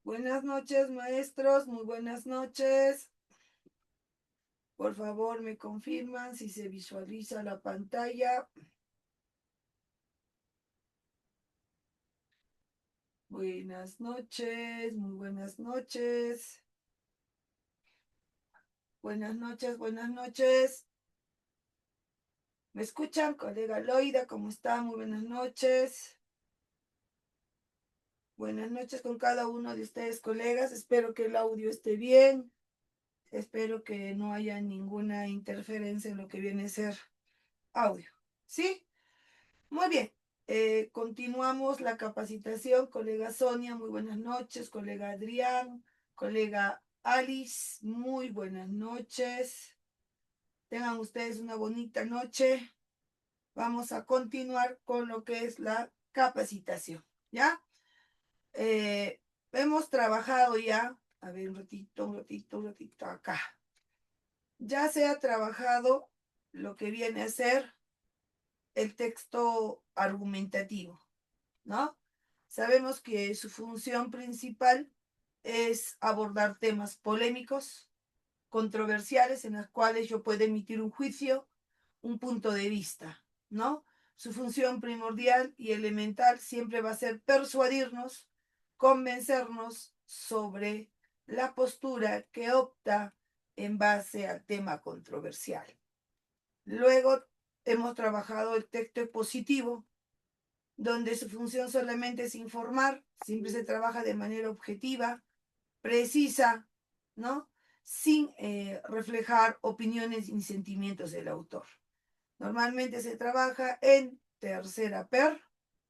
Buenas noches, maestros, muy buenas noches. Por favor, me confirman si se visualiza la pantalla. Buenas noches, muy buenas noches. Buenas noches, buenas noches. ¿Me escuchan, colega Loida? ¿Cómo está? Muy buenas noches. Buenas noches con cada uno de ustedes, colegas. Espero que el audio esté bien. Espero que no haya ninguna interferencia en lo que viene a ser audio. ¿Sí? Muy bien. Continuamos la capacitación. Colega Sonia, muy buenas noches. Colega Adrián, colega Alice, muy buenas noches. Tengan ustedes una bonita noche. Vamos a continuar con lo que es la capacitación. ¿Ya? Hemos trabajado ya, a ver, un ratito acá. Ya se ha trabajado lo que viene a ser el texto argumentativo, ¿no? Sabemos que su función principal es abordar temas polémicos, controversiales, en los cuales yo puedo emitir un juicio, un punto de vista, ¿no? Su función primordial y elemental siempre va a ser persuadirnos, convencernos sobre la postura que opta en base al tema controversial. Luego hemos trabajado el texto expositivo, donde su función solamente es informar, siempre se trabaja de manera objetiva, precisa, ¿no? Sin reflejar opiniones y sentimientos del autor. Normalmente se trabaja en tercera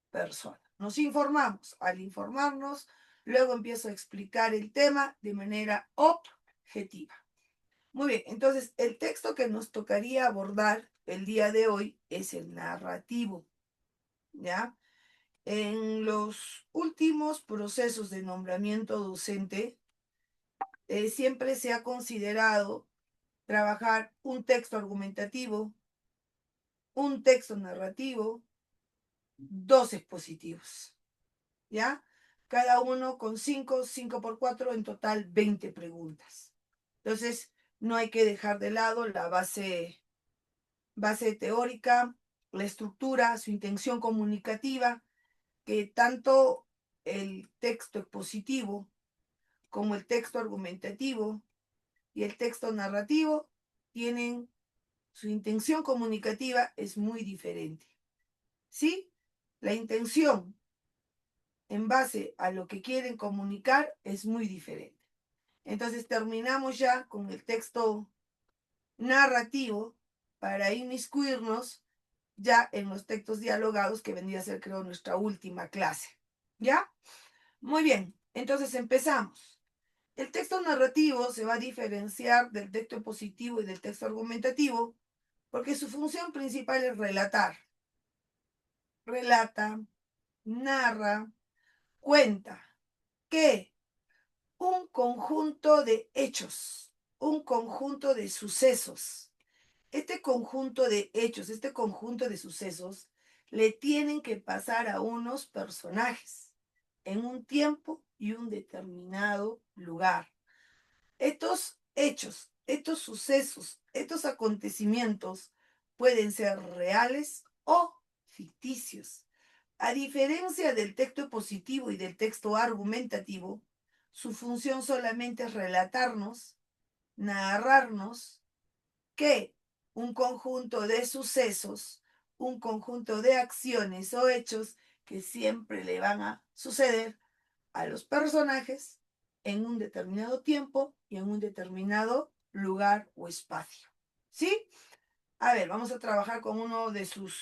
persona. Nos informamos. Al informarnos, luego empiezo a explicar el tema de manera objetiva. Muy bien, entonces el texto que nos tocaría abordar el día de hoy es el narrativo, ¿ya? En los últimos procesos de nombramiento docente, siempre se ha considerado trabajar un texto argumentativo, un texto narrativo, dos expositivos, ¿ya? Cada uno con 5 por 4, en total 20 preguntas. Entonces, no hay que dejar de lado la base teórica, la estructura, su intención comunicativa, que tanto el texto expositivo como el texto argumentativo y el texto narrativo tienen su intención comunicativa es muy diferente. ¿Sí? La intención en base a lo que quieren comunicar es muy diferente. Entonces terminamos ya con el texto narrativo para inmiscuirnos ya en los textos dialogados que vendría a ser, creo, nuestra última clase. ¿Ya? Muy bien, entonces empezamos. El texto narrativo se va a diferenciar del texto positivo y del texto argumentativo porque su función principal es relatar. Relata, narra, cuenta que un conjunto de hechos, un conjunto de sucesos, este conjunto de hechos, este conjunto de sucesos, le tienen que pasar a unos personajes en un tiempo y un determinado lugar. Estos hechos, estos sucesos, estos acontecimientos pueden ser reales o ficticios. A diferencia del texto positivo y del texto argumentativo, su función solamente es relatarnos, narrarnos que un conjunto de sucesos, un conjunto de acciones o hechos que siempre le van a suceder a los personajes en un determinado tiempo y en un determinado lugar o espacio. ¿Sí? A ver, vamos a trabajar con uno de sus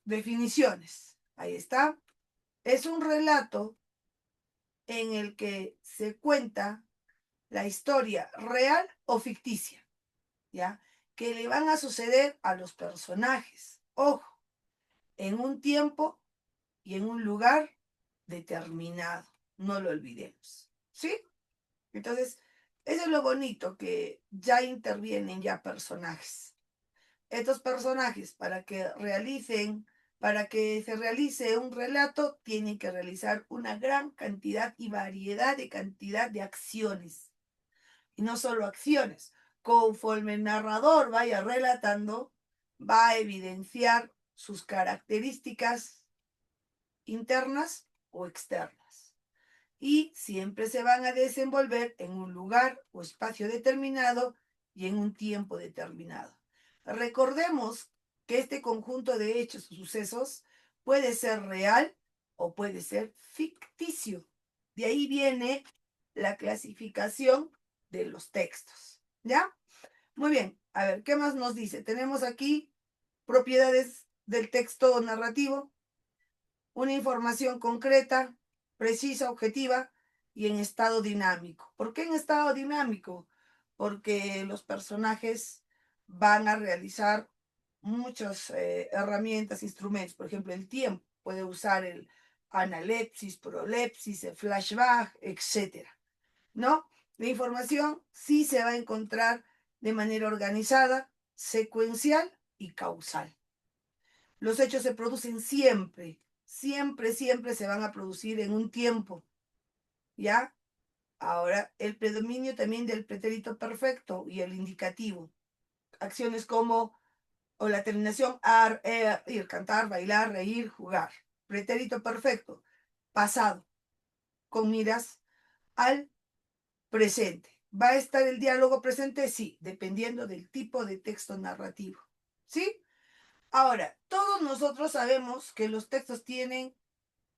definiciones. Ahí está. Es un relato en el que se cuenta la historia real o ficticia, ¿ya? Que le van a suceder a los personajes. Ojo, en un tiempo y en un lugar determinado. No lo olvidemos. ¿Sí? Entonces, eso es lo bonito, que ya intervienen ya personajes. Estos personajes, para que realicen Para que se realice un relato, tiene que realizar una gran cantidad y variedad de acciones. Y no solo acciones. Conforme el narrador vaya relatando, va a evidenciar sus características internas o externas. Y siempre se van a desenvolver en un lugar o espacio determinado y en un tiempo determinado. Recordemos que este conjunto de hechos o sucesos puede ser real o puede ser ficticio. De ahí viene la clasificación de los textos. ¿Ya? Muy bien. A ver, ¿qué más nos dice? Tenemos aquí propiedades del texto narrativo, una información concreta, precisa, objetiva y en estado dinámico. ¿Por qué en estado dinámico? Porque los personajes van a realizar muchas herramientas, instrumentos. Por ejemplo, el tiempo. Puede usar el analepsis, prolepsis, el flashback, etc. ¿No? La información sí se va a encontrar de manera organizada, secuencial y causal. Los hechos se producen siempre, siempre se van a producir en un tiempo, ¿ya? Ahora, el predominio también del pretérito perfecto y el indicativo. Acciones como, o la terminación, ir, cantar, bailar, reír, jugar. Pretérito perfecto, pasado, con miras al presente. ¿Va a estar el diálogo presente? Sí, dependiendo del tipo de texto narrativo. ¿Sí? Ahora, todos nosotros sabemos que los textos tienen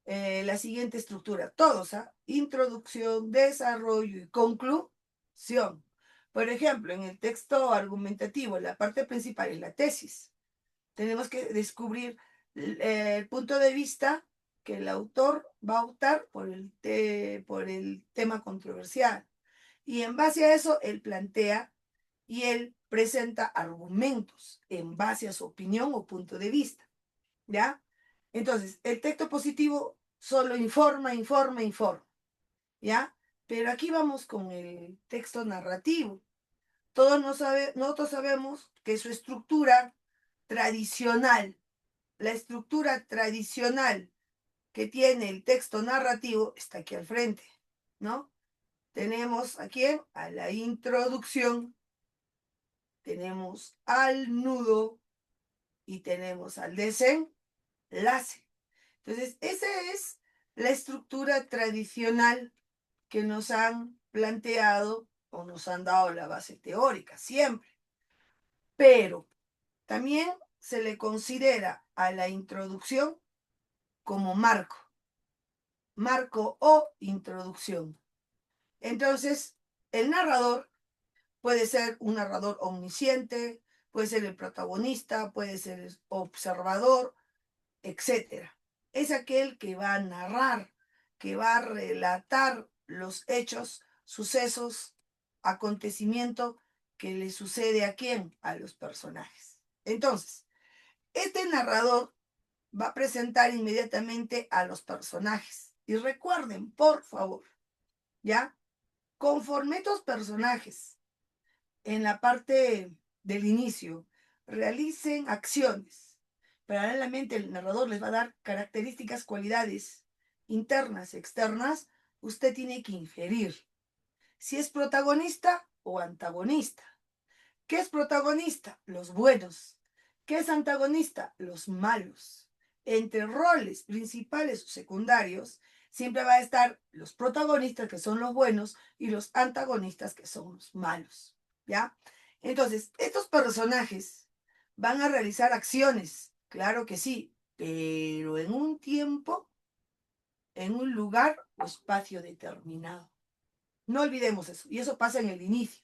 la siguiente estructura, todos, ¿ah? Introducción, desarrollo y conclusión. Por ejemplo, en el texto argumentativo, la parte principal es la tesis. Tenemos que descubrir el punto de vista que el autor va a optar por el tema controversial. Y en base a eso, él plantea y él presenta argumentos en base a su opinión o punto de vista. ¿Ya? Entonces, el texto positivo solo informa, ¿ya? Pero aquí vamos con el texto narrativo. Nosotros sabemos que su estructura tradicional, la estructura tradicional que tiene el texto narrativo está aquí al frente, ¿no? Tenemos aquí a la introducción, tenemos al nudo y tenemos al desenlace. Entonces, esa es la estructura tradicional que nos han planteado o nos han dado la base teórica, siempre. Pero también se le considera a la introducción como marco o introducción. Entonces, el narrador puede ser un narrador omnisciente, puede ser el protagonista, puede ser el observador, etc. Es aquel que va a narrar, que va a relatar los hechos, sucesos, acontecimiento que le sucede a quién, a los personajes. Entonces, este narrador va a presentar inmediatamente a los personajes. Y recuerden, por favor, ¿ya? Conforme estos personajes en la parte del inicio realicen acciones, paralelamente el narrador les va a dar características, cualidades internas, externas, usted tiene que inferir si es protagonista o antagonista. ¿Qué es protagonista? Los buenos. ¿Qué es antagonista? Los malos. Entre roles principales o secundarios, siempre va a estar los protagonistas, que son los buenos, y los antagonistas, que son los malos. ¿Ya? Entonces, estos personajes van a realizar acciones, claro que sí, pero en un tiempo, en un lugar o espacio determinado. No olvidemos eso, y eso pasa en el inicio.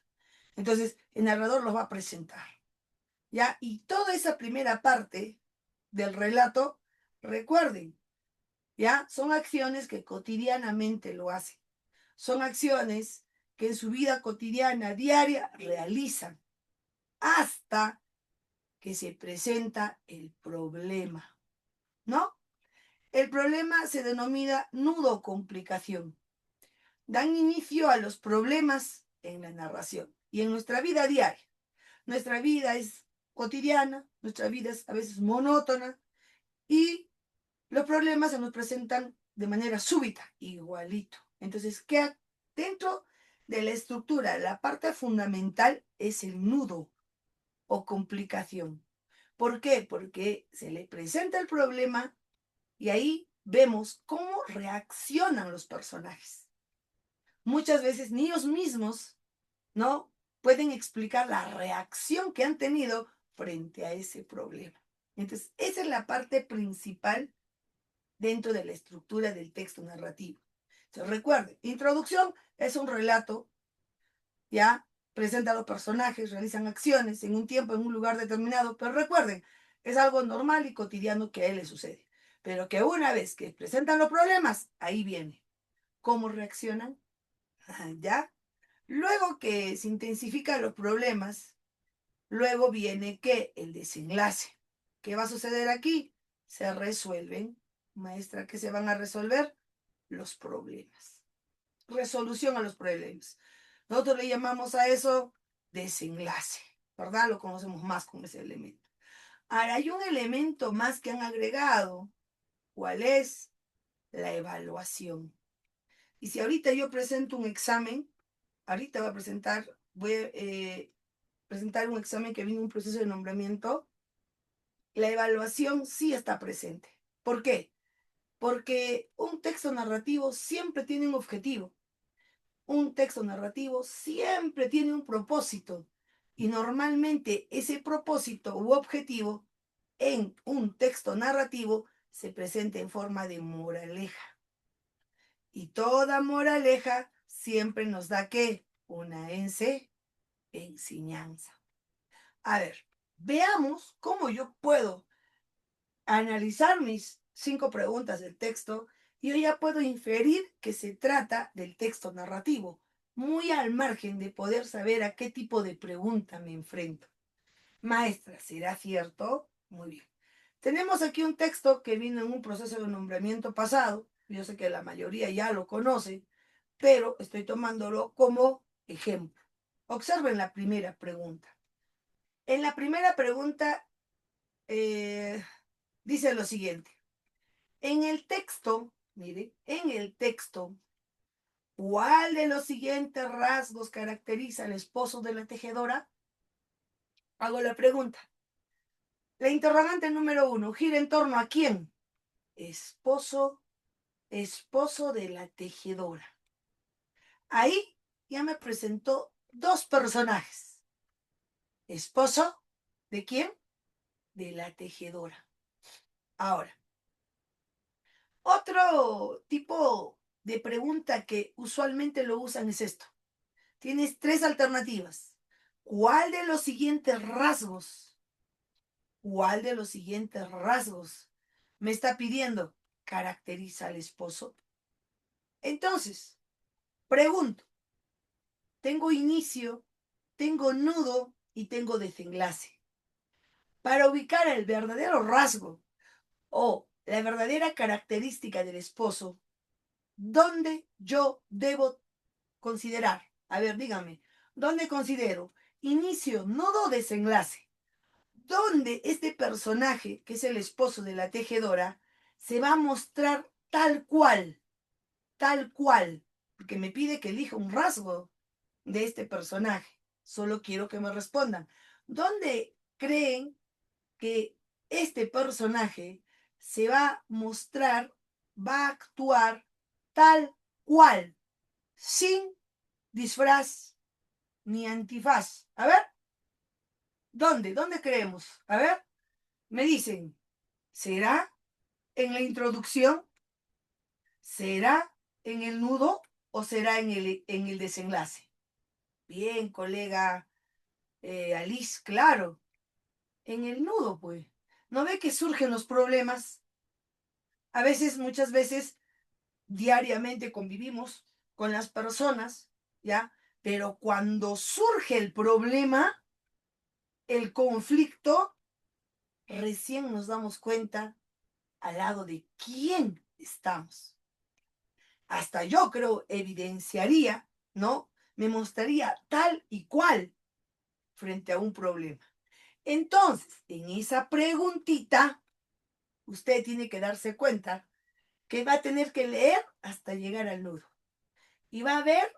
Entonces, el narrador los va a presentar. ¿Ya? Y toda esa primera parte del relato, recuerden, ¿ya? Son acciones que cotidianamente lo hacen. Son acciones que en su vida cotidiana, diaria, realizan hasta que se presenta el problema, ¿no? El problema se denomina nudo o complicación. Dan inicio a los problemas en la narración y en nuestra vida diaria. Nuestra vida es cotidiana, nuestra vida es a veces monótona y los problemas se nos presentan de manera súbita, igualito. Entonces, ¿qué dentro de la estructura? La parte fundamental es el nudo o complicación. ¿Por qué? Porque se le presenta el problema y ahí vemos cómo reaccionan los personajes. Muchas veces ni ellos mismos, ¿no?, pueden explicar la reacción que han tenido frente a ese problema. Entonces, esa es la parte principal dentro de la estructura del texto narrativo. Entonces, recuerden, introducción es un relato, ya presenta a los personajes, realizan acciones en un tiempo, en un lugar determinado, pero recuerden, es algo normal y cotidiano que a él le sucede. Pero que una vez que presentan los problemas, ahí viene. ¿Cómo reaccionan? ¿Ya? Luego que se intensifican los problemas, luego viene ¿qué? El desenlace. ¿Qué va a suceder aquí? Se resuelven, maestra, ¿qué se van a resolver? Los problemas. Resolución a los problemas. Nosotros le llamamos a eso desenlace, ¿verdad? Lo conocemos más con ese elemento. Ahora, hay un elemento más que han agregado. ¿Cuál es? La evaluación. Y si ahorita yo presento un examen, ahorita voy a presentar un examen que viene un proceso de nombramiento, la evaluación sí está presente. ¿Por qué? Porque un texto narrativo siempre tiene un objetivo. Un texto narrativo siempre tiene un propósito. Y normalmente ese propósito u objetivo en un texto narrativo se presenta en forma de moraleja. Y toda moraleja siempre nos da ¿qué? Una enseñanza. A ver, veamos cómo yo puedo analizar mis 5 preguntas del texto y yo ya puedo inferir que se trata del texto narrativo, muy al margen de poder saber a qué tipo de pregunta me enfrento. Maestra, ¿será cierto? Muy bien. Tenemos aquí un texto que vino en un proceso de nombramiento pasado. Yo sé que la mayoría ya lo conoce, pero estoy tomándolo como ejemplo. Observen la primera pregunta. En la primera pregunta dice lo siguiente. En el texto, mire, en el texto, ¿cuál de los siguientes rasgos caracteriza al esposo de la tejedora? Hago la pregunta. La interrogante número 1 gira en torno a quién. Esposo, esposo de la tejedora. Ahí ya me presentó 2 personajes. ¿Esposo de quién? De la tejedora. Ahora, otro tipo de pregunta que usualmente lo usan es esto. Tienes 3 alternativas. ¿Cuál de los siguientes rasgos? ¿Cuál de los siguientes rasgos me está pidiendo caracteriza al esposo? Entonces, pregunto, tengo inicio, tengo nudo y tengo desenlace. Para ubicar el verdadero rasgo o la verdadera característica del esposo, ¿dónde yo debo considerar? A ver, dígame, ¿dónde considero inicio, nudo o desenlace? ¿Dónde este personaje, que es el esposo de la tejedora, se va a mostrar tal cual, porque me pide que elija un rasgo de este personaje? Solo quiero que me respondan. ¿Dónde creen que este personaje se va a mostrar, va a actuar tal cual, sin disfraz ni antifaz? A ver, ¿dónde? ¿Dónde creemos? A ver, me dicen, ¿será en la introducción? ¿Será en el nudo o será en el desenlace? Bien, colega Alice, claro, en el nudo, pues. ¿No ve que surgen los problemas? A veces, muchas veces, diariamente convivimos con las personas, ¿ya? Pero cuando surge el problema, el conflicto, recién nos damos cuenta al lado de quién estamos. Hasta yo creo evidenciaría, ¿no? Me mostraría tal y cual frente a un problema. Entonces, en esa preguntita, usted tiene que darse cuenta que va a tener que leer hasta llegar al nudo. Y va a ver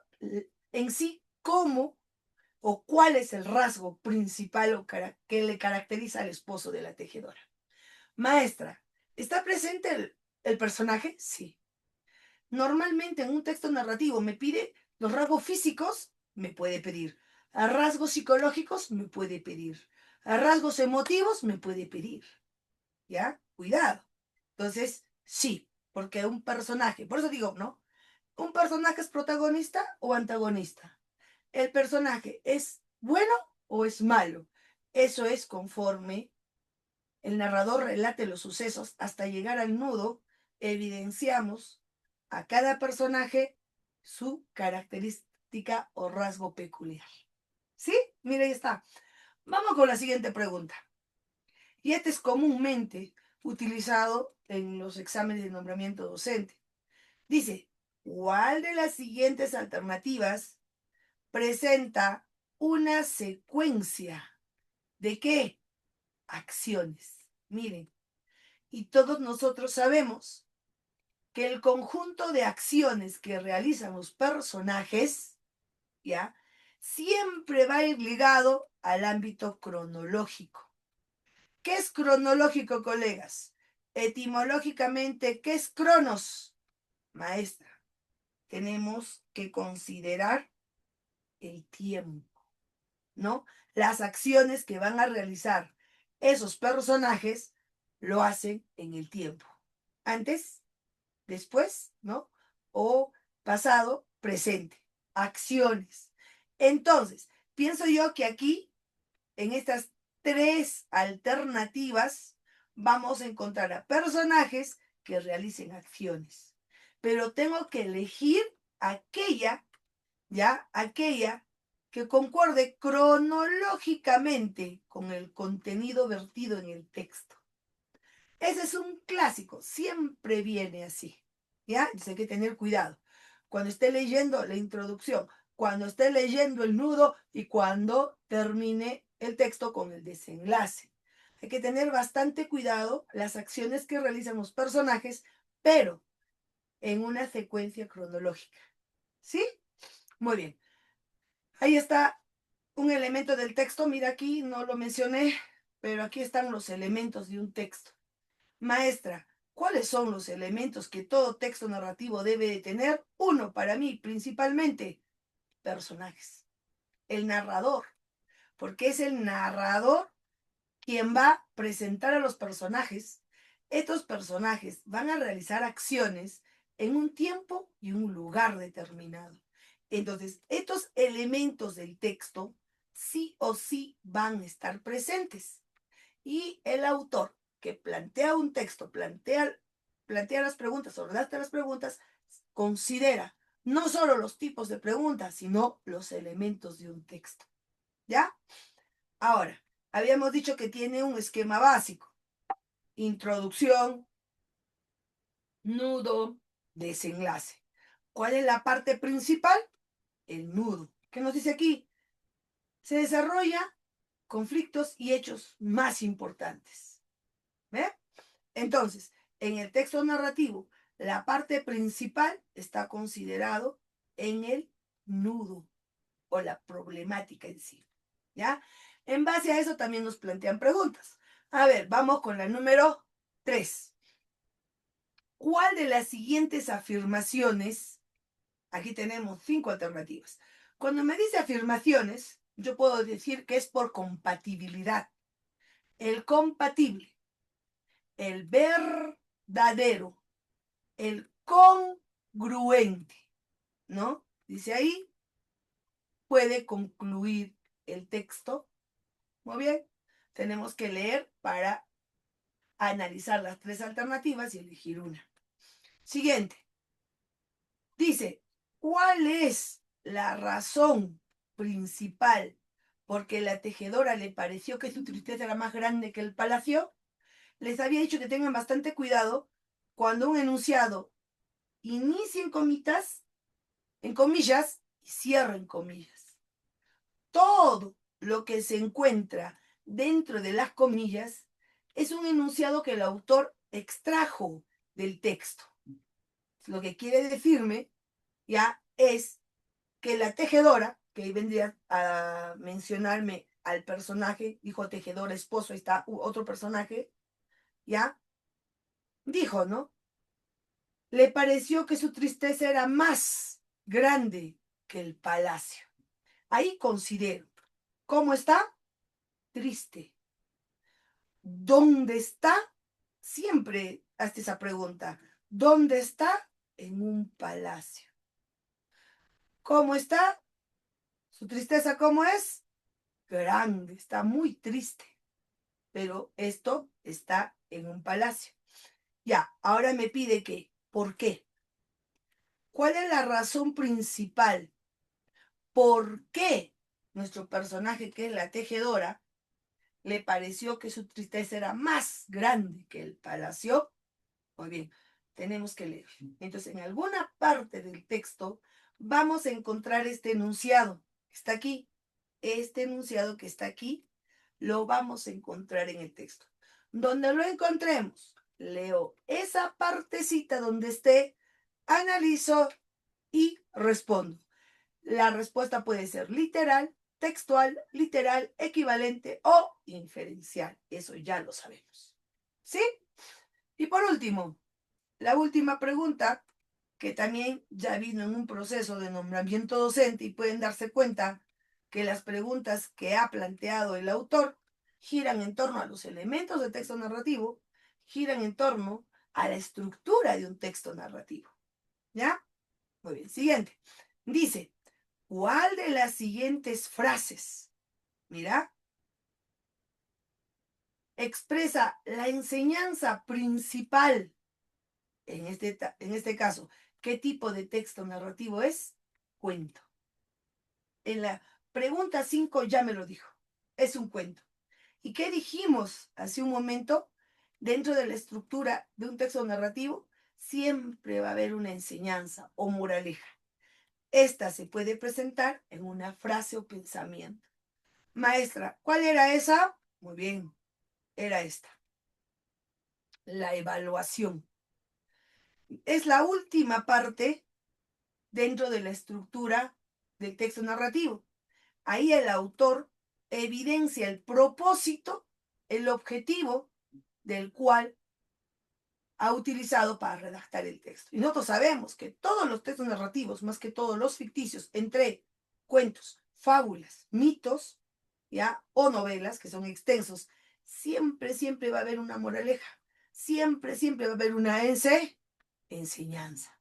en sí cómo o cuál es el rasgo principal que le caracteriza al esposo de la tejedora. Maestra, ¿está presente el personaje? Sí. Normalmente en un texto narrativo me pide los rasgos físicos, me puede pedir. A rasgos psicológicos, me puede pedir. A rasgos emotivos, me puede pedir. ¿Ya? Cuidado. Entonces, sí, porque un personaje, por eso digo, ¿no? ¿Un personaje es protagonista o antagonista? ¿El personaje es bueno o es malo? Eso es conforme el narrador relate los sucesos hasta llegar al nudo, evidenciamos a cada personaje su característica o rasgo peculiar. ¿Sí? Mira, ahí está. Vamos con la siguiente pregunta. Y este es comúnmente utilizado en los exámenes de nombramiento docente. Dice, ¿cuál de las siguientes alternativas presenta una secuencia de qué? Acciones. Miren, y todos nosotros sabemos que el conjunto de acciones que realizan los personajes, ¿ya? Siempre va a ir ligado al ámbito cronológico. ¿Qué es cronológico, colegas? Etimológicamente, ¿qué es cronos? Maestra, tenemos que considerar el tiempo, ¿no? Las acciones que van a realizar esos personajes lo hacen en el tiempo. Antes, después, ¿no? O pasado, presente. Acciones. Entonces, pienso yo que aquí, en estas tres alternativas, vamos a encontrar a personajes que realicen acciones. Pero tengo que elegir aquella, ¿ya? Aquella que concuerde cronológicamente con el contenido vertido en el texto. Ese es un clásico, siempre viene así, ¿ya? Entonces hay que tener cuidado. Cuando esté leyendo la introducción, cuando esté leyendo el nudo y cuando termine el texto con el desenlace. Hay que tener bastante cuidado las acciones que realizan los personajes, pero en una secuencia cronológica. ¿Sí? Muy bien. Ahí está un elemento del texto. Mira aquí, no lo mencioné, pero aquí están los elementos de un texto. Maestra, ¿cuáles son los elementos que todo texto narrativo debe de tener? Uno, para mí, principalmente, personajes. El narrador, porque es el narrador quien va a presentar a los personajes. Estos personajes van a realizar acciones en un tiempo y un lugar determinado. Entonces, estos elementos del texto sí o sí van a estar presentes. Y el autor que plantea un texto, plantea las preguntas o redacta las preguntas, considera no solo los tipos de preguntas, sino los elementos de un texto. ¿Ya? Ahora, habíamos dicho que tiene un esquema básico. Introducción, nudo, desenlace. ¿Cuál es la parte principal? El nudo. ¿Qué nos dice aquí? Se desarrolla conflictos y hechos más importantes. ¿Ve? Entonces, en el texto narrativo, la parte principal está considerado en el nudo o la problemática en sí. ¿Ya? En base a eso también nos plantean preguntas. A ver, vamos con la número 3. ¿Cuál de las siguientes afirmaciones? Aquí tenemos 5 alternativas. Cuando me dice afirmaciones, yo puedo decir que es por compatibilidad. El compatible, el verdadero, el congruente, ¿no? Dice ahí, puede concluir el texto. Muy bien, tenemos que leer para analizar las 3 alternativas y elegir una. Siguiente. Dice, ¿cuál es la razón principal porque la tejedora le pareció que su tristeza era más grande que el palacio? Les había dicho que tengan bastante cuidado cuando un enunciado inicia en comillas y cierra en comillas. Todo lo que se encuentra dentro de las comillas es un enunciado que el autor extrajo del texto. Lo que quiere decirme ya es que la tejedora, que ahí vendría a mencionarme al personaje, dijo tejedora, esposo, ahí está otro personaje, ya, dijo, ¿no? Le pareció que su tristeza era más grande que el palacio. Ahí considero, ¿cómo está? Triste. ¿Dónde está? Siempre hazte esa pregunta. ¿Dónde está? En un palacio. ¿Cómo está? ¿Su tristeza cómo es? Grande, está muy triste. Pero esto está en un palacio. Ya, ahora me pide que, ¿por qué? ¿Cuál es la razón principal? ¿Por qué nuestro personaje, que es la tejedora, le pareció que su tristeza era más grande que el palacio? Muy bien, tenemos que leer. Entonces, en alguna parte del texto vamos a encontrar este enunciado. Está aquí. Este enunciado que está aquí lo vamos a encontrar en el texto. Donde lo encontremos, leo esa partecita donde esté, analizo y respondo. La respuesta puede ser literal, textual, literal, equivalente o inferencial. Eso ya lo sabemos. ¿Sí? Y por último, la última pregunta, que también ya vino en un proceso de nombramiento docente y pueden darse cuenta que las preguntas que ha planteado el autor giran en torno a los elementos del texto narrativo, giran en torno a la estructura de un texto narrativo. ¿Ya? Muy bien, siguiente. Dice, ¿cuál de las siguientes frases, mira, expresa la enseñanza principal? En este caso, ¿qué tipo de texto narrativo es? Cuento. En la pregunta 5 ya me lo dijo. Es un cuento. ¿Y qué dijimos hace un momento? Dentro de la estructura de un texto narrativo, siempre va a haber una enseñanza o moraleja. Esta se puede presentar en una frase o pensamiento. Maestra, ¿cuál era esa? Muy bien, era esta. La evaluación. Es la última parte dentro de la estructura del texto narrativo. Ahí el autor evidencia el propósito, el objetivo del cual ha utilizado para redactar el texto. Y nosotros sabemos que todos los textos narrativos, más que todos los ficticios, entre cuentos, fábulas, mitos, ¿ya? O novelas, que son extensos, siempre va a haber una moraleja. Siempre va a haber una enseñanza.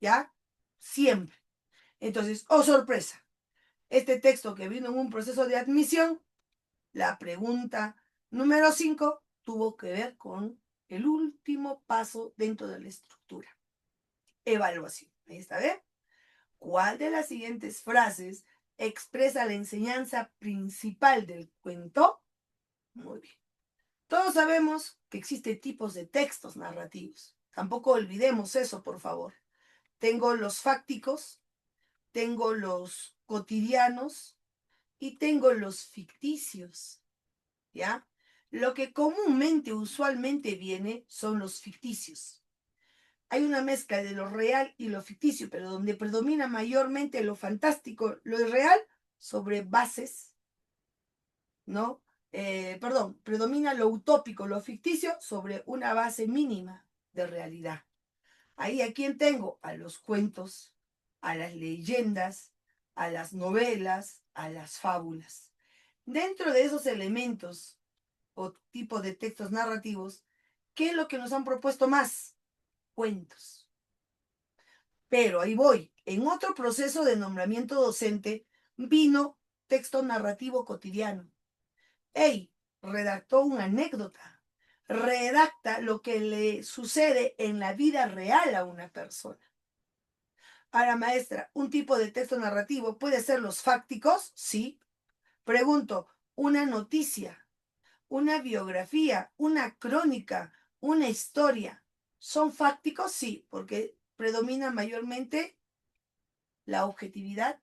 ¿Ya? Siempre. Entonces, oh sorpresa, este texto que vino en un proceso de admisión, la pregunta número 5 tuvo que ver con el último paso dentro de la estructura. Evaluación. Ahí está, ¿ven? ¿Cuál de las siguientes frases expresa la enseñanza principal del cuento? Muy bien. Todos sabemos que existen tipos de textos narrativos. Tampoco olvidemos eso, por favor. Tengo los fácticos, tengo los cotidianos y tengo los ficticios, ¿ya? Lo que comúnmente, usualmente viene son los ficticios. Hay una mezcla de lo real y lo ficticio, pero donde predomina mayormente lo fantástico, lo irreal, sobre bases, ¿no? Predomina lo utópico, lo ficticio, sobre una base mínima de realidad. Ahí, ¿a quién tengo? A los cuentos, a las leyendas, a las novelas, a las fábulas. Dentro de esos elementos o tipo de textos narrativos, ¿qué es lo que nos han propuesto más? Cuentos. Pero ahí voy. En otro proceso de nombramiento docente vino texto narrativo cotidiano. Ey, redactó una anécdota. Redacta lo que le sucede en la vida real a una persona. Ahora, maestra, ¿un tipo de texto narrativo puede ser los fácticos? Sí. Pregunto, ¿una noticia, una biografía, una crónica, una historia, son fácticos? Sí, porque predomina mayormente la objetividad,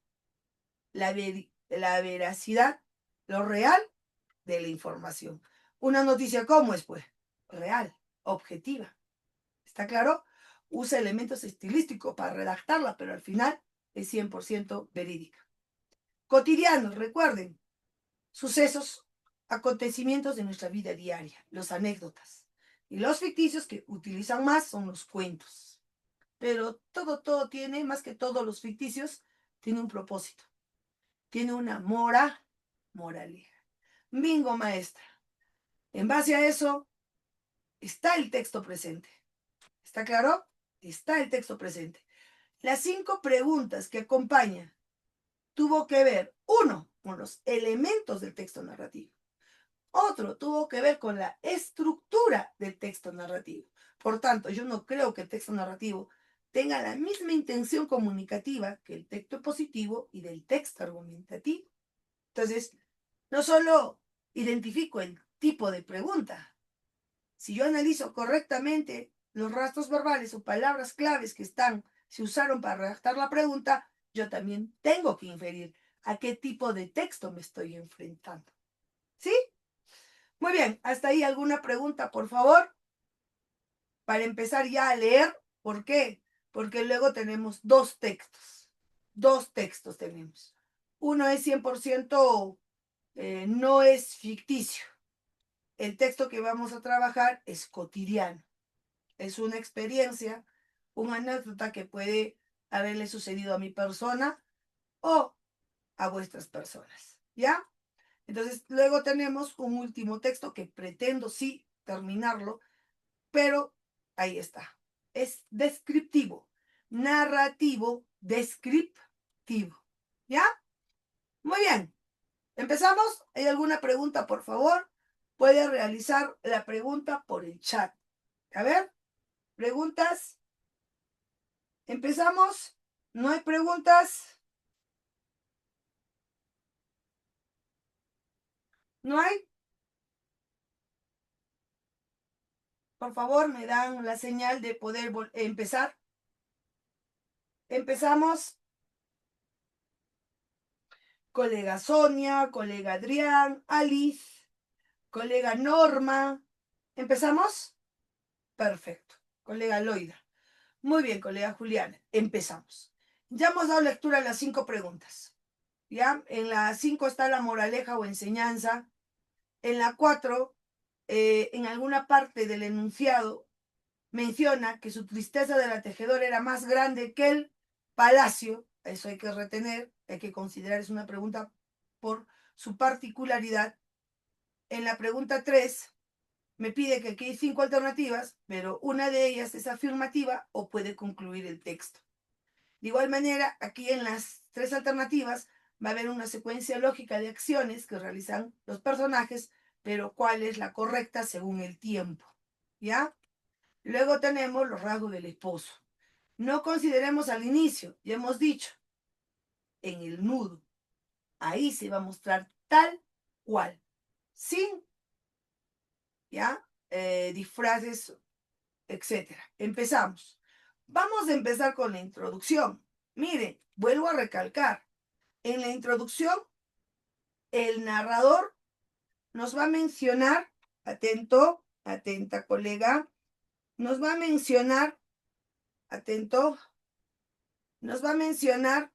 la veracidad, lo real de la información. Una noticia, ¿cómo es? Pues real. objetiva. ¿Está claro? Usa elementos estilísticos para redactarla, pero al final es 100% verídica. Cotidianos, recuerden, sucesos, acontecimientos de nuestra vida diaria, los anécdotas. Y los ficticios que utilizan más son los cuentos. Pero todo tiene, más que todos los ficticios, tiene un propósito. Tiene una moraleja. Bingo, maestra. En base a eso, está el texto presente. ¿Está claro? Está el texto presente. Las 5 preguntas que acompañan tuvo que ver, uno, con los elementos del texto narrativo. Otro tuvo que ver con la estructura del texto narrativo. Por tanto, yo no creo que el texto narrativo tenga la misma intención comunicativa que el texto positivo y del texto argumentativo. Entonces, no solo identifico el tipo de pregunta. Si yo analizo correctamente los rastros verbales o palabras claves que se usaron para redactar la pregunta, yo también tengo que inferir a qué tipo de texto me estoy enfrentando. ¿Sí? Muy bien, hasta ahí alguna pregunta, por favor, para empezar ya a leer. ¿Por qué? Porque luego tenemos 2 textos. 2 textos tenemos. Uno es 100%, no es ficticio. El texto que vamos a trabajar es cotidiano. Es una experiencia, una anécdota que puede haberle sucedido a mi persona o a vuestras personas. ¿Ya? Entonces, luego tenemos un último texto que pretendo sí terminarlo, pero ahí está. Es descriptivo, narrativo, descriptivo. ¿Ya? Muy bien. ¿Empezamos? ¿Hay alguna pregunta, por favor? Puede realizar la pregunta por el chat. A ver, preguntas. ¿Empezamos? ¿No hay preguntas? ¿No hay? Por favor, me dan la señal de poder empezar. Empezamos. Colega Sonia, colega Adrián, Alice, colega Norma. ¿Empezamos? Perfecto. Colega Loida. Muy bien, colega Juliana. Empezamos. Ya hemos dado lectura a las 5 preguntas. ¿Ya? En la 5 está la moraleja o enseñanza. En la 4, en alguna parte del enunciado, menciona que su tristeza de la tejedora era más grande que el palacio. Eso hay que retener, hay que considerar, es una pregunta por su particularidad. En la pregunta 3 me pide que aquí hay 5 alternativas, pero una de ellas es afirmativa o puede concluir el texto. De igual manera, aquí en las 3 alternativas va a haber una secuencia lógica de acciones que realizan los personajes, pero cuál es la correcta según el tiempo. ¿Ya? Luego tenemos los rasgos del esposo. No consideremos al inicio, ya hemos dicho, en el nudo. Ahí se va a mostrar tal cual, sin ya disfraces, etcétera. Empezamos. Vamos a empezar con la introducción. Miren, vuelvo a recalcar. En la introducción, el narrador nos va a mencionar, atento, atenta colega, nos va a mencionar, atento, nos va a mencionar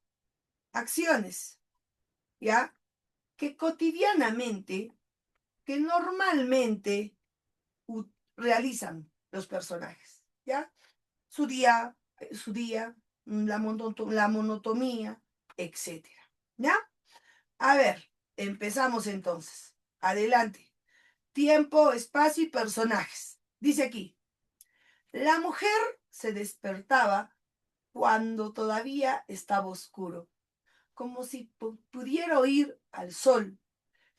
acciones, ¿ya? Que cotidianamente, que normalmente realizan los personajes, ¿ya? Su día, la monotonía, etcétera, ¿ya? A ver, empezamos entonces. Adelante. Tiempo, espacio y personajes. Dice aquí, la mujer se despertaba cuando todavía estaba oscuro, como si pudiera oír al sol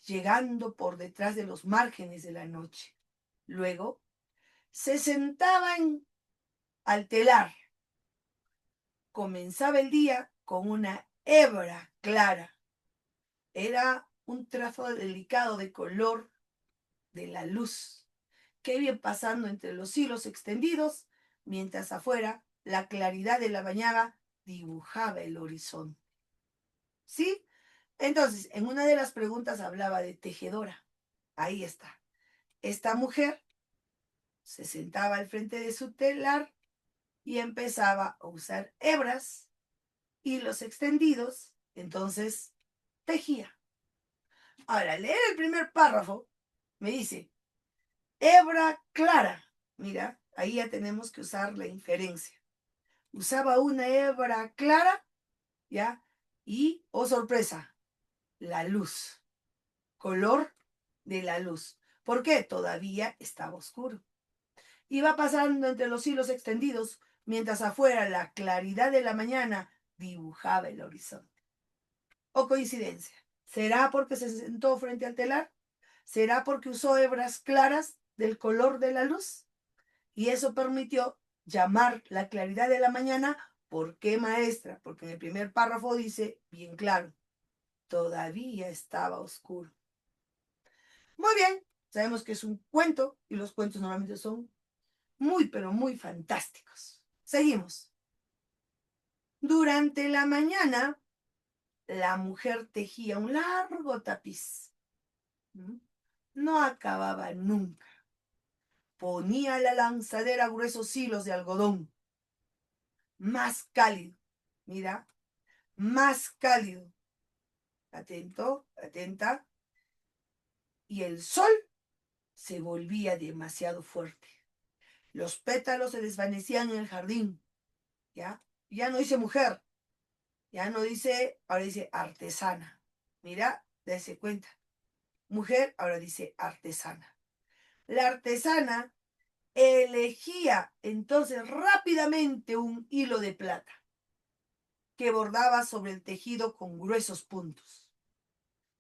llegando por detrás de los márgenes de la noche. Luego se sentaban al telar. Comenzaba el día con una hebra clara. Era un trazo delicado de color de la luz que iba pasando entre los hilos extendidos, mientras afuera la claridad de la bañada dibujaba el horizonte. ¿Sí? Entonces, en una de las preguntas hablaba de tejedora. Ahí está. Esta mujer se sentaba al frente de su telar y empezaba a usar hebras, hilos extendidos, entonces tejía. Ahora, leer el primer párrafo, me dice, hebra clara. Mira, ahí ya tenemos que usar la inferencia. Usaba una hebra clara, ¿ya? Y, oh sorpresa, la luz, color de la luz. ¿Por qué? Todavía estaba oscuro. Iba pasando entre los hilos extendidos, mientras afuera la claridad de la mañana dibujaba el horizonte. ¿O coincidencia? ¿Será porque se sentó frente al telar? ¿Será porque usó hebras claras del color de la luz? Y eso permitió llamar la claridad de la mañana. ¿Por qué, maestra? Porque en el primer párrafo dice bien claro, todavía estaba oscuro. Muy bien, sabemos que es un cuento y los cuentos normalmente son muy, pero muy fantásticos. Seguimos. Durante la mañana, la mujer tejía un largo tapiz. No acababa nunca. Ponía a la lanzadera gruesos hilos de algodón. Más cálido. Mira, más cálido. Atento, atenta. Y el sol se volvía demasiado fuerte. Los pétalos se desvanecían en el jardín. ¿Ya? Ya no dice mujer. Ya no dice, ahora dice artesana. Mira, dése cuenta. Mujer, ahora dice artesana. La artesana elegía entonces rápidamente un hilo de plata que bordaba sobre el tejido con gruesos puntos.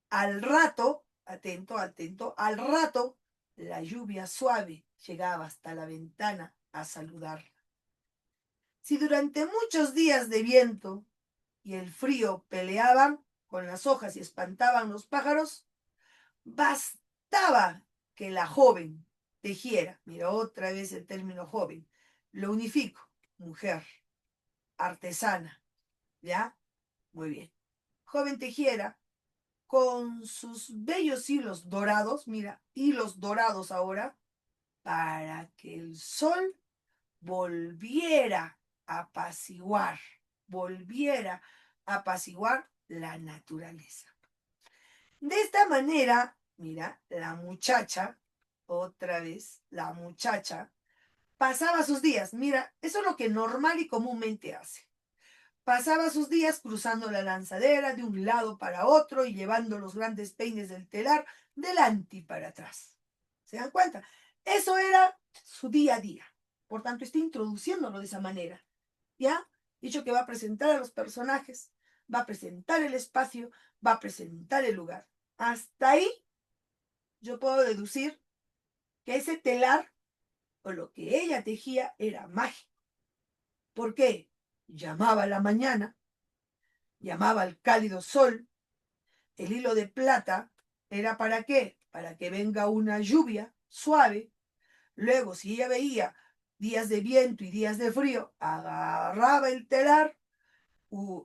Al rato, atento, atento, al rato, la lluvia suave llegaba hasta la ventana a saludarla. Si durante muchos días de viento y el frío peleaban con las hojas y espantaban los pájaros, bastaba que la joven tejiera, mira otra vez el término joven, lo unifico, mujer, artesana, ¿ya? Muy bien. Joven tejiera con sus bellos hilos dorados, mira, hilos dorados ahora, para que el sol volviera a volviera a apaciguar la naturaleza. De esta manera, mira, la muchacha, otra vez, la muchacha, pasaba sus días, mira, eso es lo que normal y comúnmente hace. Pasaba sus días cruzando la lanzadera de un lado para otro y llevando los grandes peines del telar delante y para atrás. ¿Se dan cuenta? Eso era su día a día. Por tanto, está introduciéndolo de esa manera. ¿Ya? Dicho que va a presentar a los personajes, va a presentar el espacio, va a presentar el lugar. Hasta ahí yo puedo deducir que ese telar o lo que ella tejía era mágico. ¿Por qué? Llamaba a la mañana, llamaba al cálido sol, el hilo de plata era ¿para qué? Para que venga una lluvia suave. Luego, si ella veía días de viento y días de frío, agarraba el telar,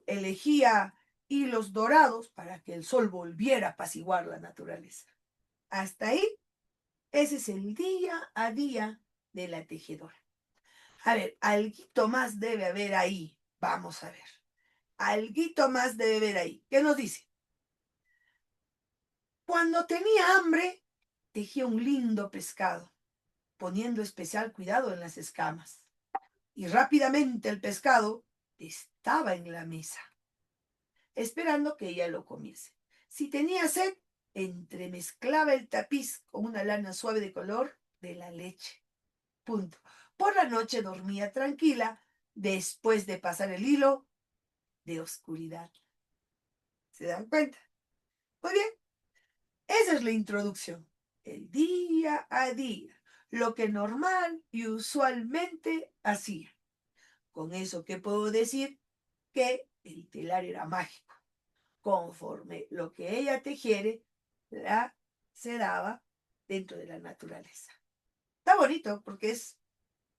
elegía hilos dorados para que el sol volviera a apaciguar la naturaleza. Hasta ahí, ese es el día a día de la tejedora. A ver, alguito más debe haber ahí. Vamos a ver. Alguito más debe haber ahí. ¿Qué nos dice? Cuando tenía hambre, tejía un lindo pescado, poniendo especial cuidado en las escamas. Y rápidamente el pescado estaba en la mesa, esperando que ella lo comiese. Si tenía sed, entremezclaba el tapiz con una lana suave de color de la leche. Punto. Por la noche dormía tranquila después de pasar el hilo de oscuridad. ¿Se dan cuenta? Muy bien, esa es la introducción. El día a día, lo que normal y usualmente hacía. Con eso, ¿qué puedo decir? Que el telar era mágico. Conforme lo que ella tejiere, se daba dentro de la naturaleza. Está bonito porque es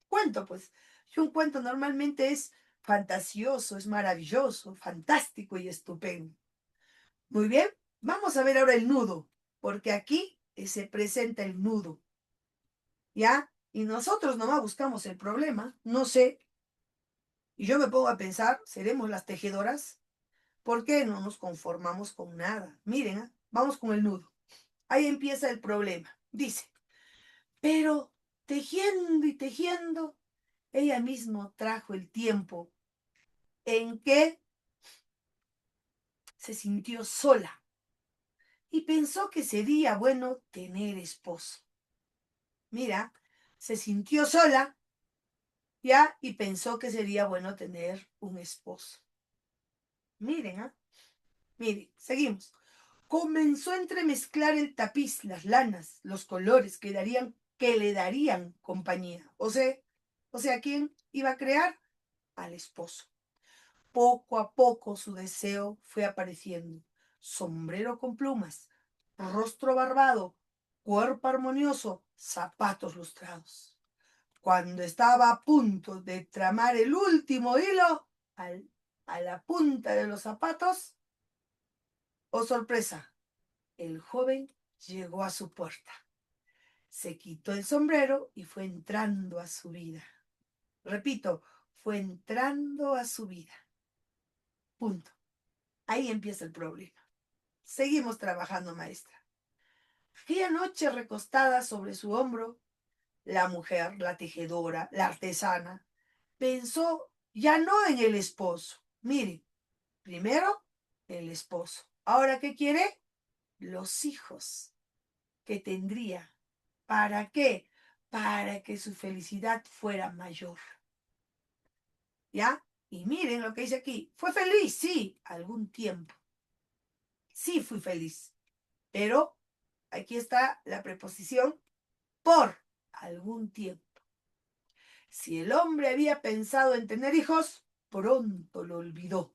cuento, pues. Y un cuento normalmente es fantasioso, es maravilloso, fantástico y estupendo. Muy bien, vamos a ver ahora el nudo, porque aquí se presenta el nudo. ¿Ya? Y nosotros nomás buscamos el problema, no sé. Y yo me pongo a pensar, ¿seremos las tejedoras? ¿Por qué no nos conformamos con nada? Miren, vamos con el nudo. Ahí empieza el problema. Dice, pero tejiendo y tejiendo, ella misma trajo el tiempo en que se sintió sola y pensó que sería bueno tener esposo. Mira, se sintió sola ya y pensó que sería bueno tener un esposo. Miren, miren, seguimos. Comenzó a entremezclar el tapiz, las lanas, los colores que le darían compañía. O sea, ¿quién iba a crear? Al esposo. Poco a poco su deseo fue apareciendo. Sombrero con plumas, rostro barbado, cuerpo armonioso, zapatos lustrados. Cuando estaba a punto de tramar el último hilo, a la punta de los zapatos, oh sorpresa, el joven llegó a su puerta. Se quitó el sombrero y fue entrando a su vida. Repito, fue entrando a su vida. Punto. Ahí empieza el problema. Seguimos trabajando, maestra. Aquella noche recostada sobre su hombro, la mujer, la tejedora, la artesana, pensó ya no en el esposo. Mire, primero el esposo. Ahora, ¿qué quiere? Los hijos que tendría. ¿Para qué? Para que su felicidad fuera mayor. ¿Ya? Y miren lo que dice aquí. ¿Fue feliz? Sí, algún tiempo. Sí, fui feliz. Pero aquí está la preposición por algún tiempo. Si el hombre había pensado en tener hijos, pronto lo olvidó.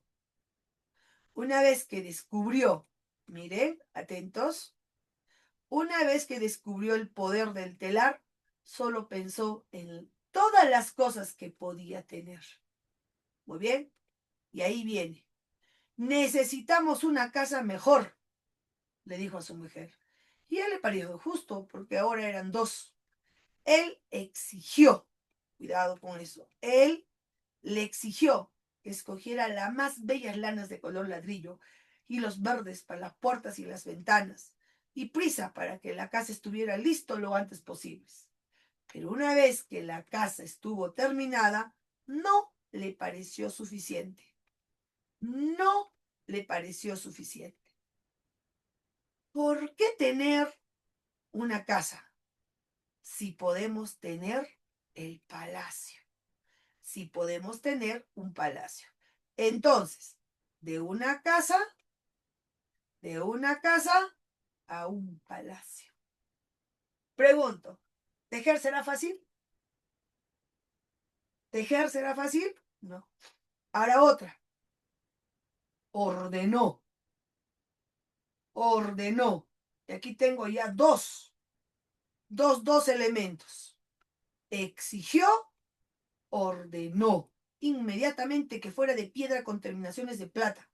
Una vez que descubrió, miren, atentos, una vez que descubrió el poder del telar, solo pensó en todas las cosas que podía tener. Muy bien, y ahí viene. Necesitamos una casa mejor, le dijo a su mujer. Y a él le pareció justo, porque ahora eran dos. Él exigió, cuidado con eso, él le exigió que escogiera las más bellas lanas de color ladrillo y los verdes para las puertas y las ventanas, y prisa para que la casa estuviera listo lo antes posible. Pero una vez que la casa estuvo terminada, no le pareció suficiente. No le pareció suficiente. ¿Por qué tener una casa si podemos tener el palacio? Si podemos tener un palacio. Entonces, de una casa a un palacio. Pregunto, ¿tejer será fácil? ¿Tejer será fácil? No. Ahora otra. Ordenó. Ordenó. Y aquí tengo ya dos elementos. Exigió, ordenó inmediatamente que fuera de piedra con terminaciones de plata.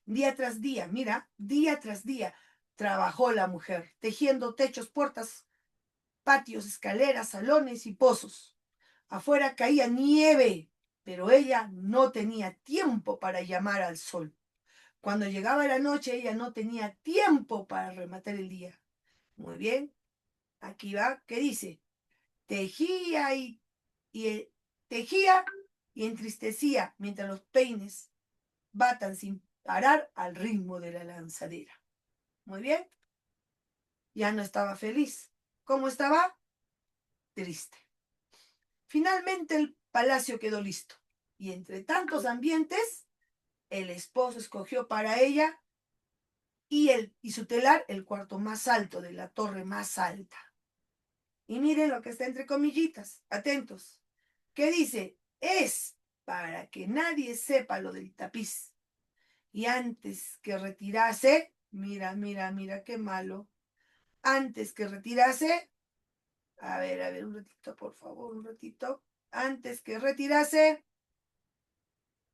Día tras día, mira, día tras día, trabajó la mujer, tejiendo techos, puertas, patios, escaleras, salones y pozos. Afuera caía nieve, pero ella no tenía tiempo para llamar al sol. Cuando llegaba la noche, ella no tenía tiempo para rematar el día. Muy bien, aquí va, ¿qué dice? Tejía y tejía y entristecía mientras los peines batan sin parar al ritmo de la lanzadera. Muy bien, ya no estaba feliz. ¿Cómo estaba? Triste. Finalmente el palacio quedó listo y entre tantos ambientes, el esposo escogió para ella y su telar el cuarto más alto de la torre más alta. Y miren lo que está entre comillitas, atentos. ¿Qué dice? Es para que nadie sepa lo del tapiz. Y antes que retirase, mira, qué malo. Antes que retirase, a ver, un ratito, por favor, un ratito. Antes que retirase,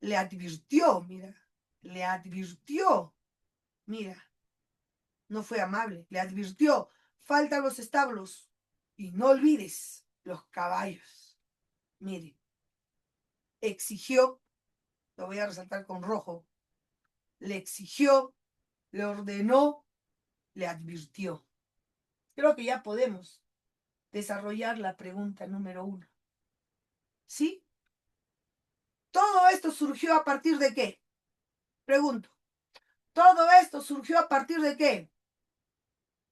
le advirtió, mira, no fue amable, le advirtió, faltan los establos y no olvides los caballos. Miren, exigió, lo voy a resaltar con rojo, le exigió, le ordenó, le advirtió. Creo que ya podemos desarrollar la pregunta número 1. ¿Sí? ¿Todo esto surgió a partir de qué? Pregunto. ¿Todo esto surgió a partir de qué?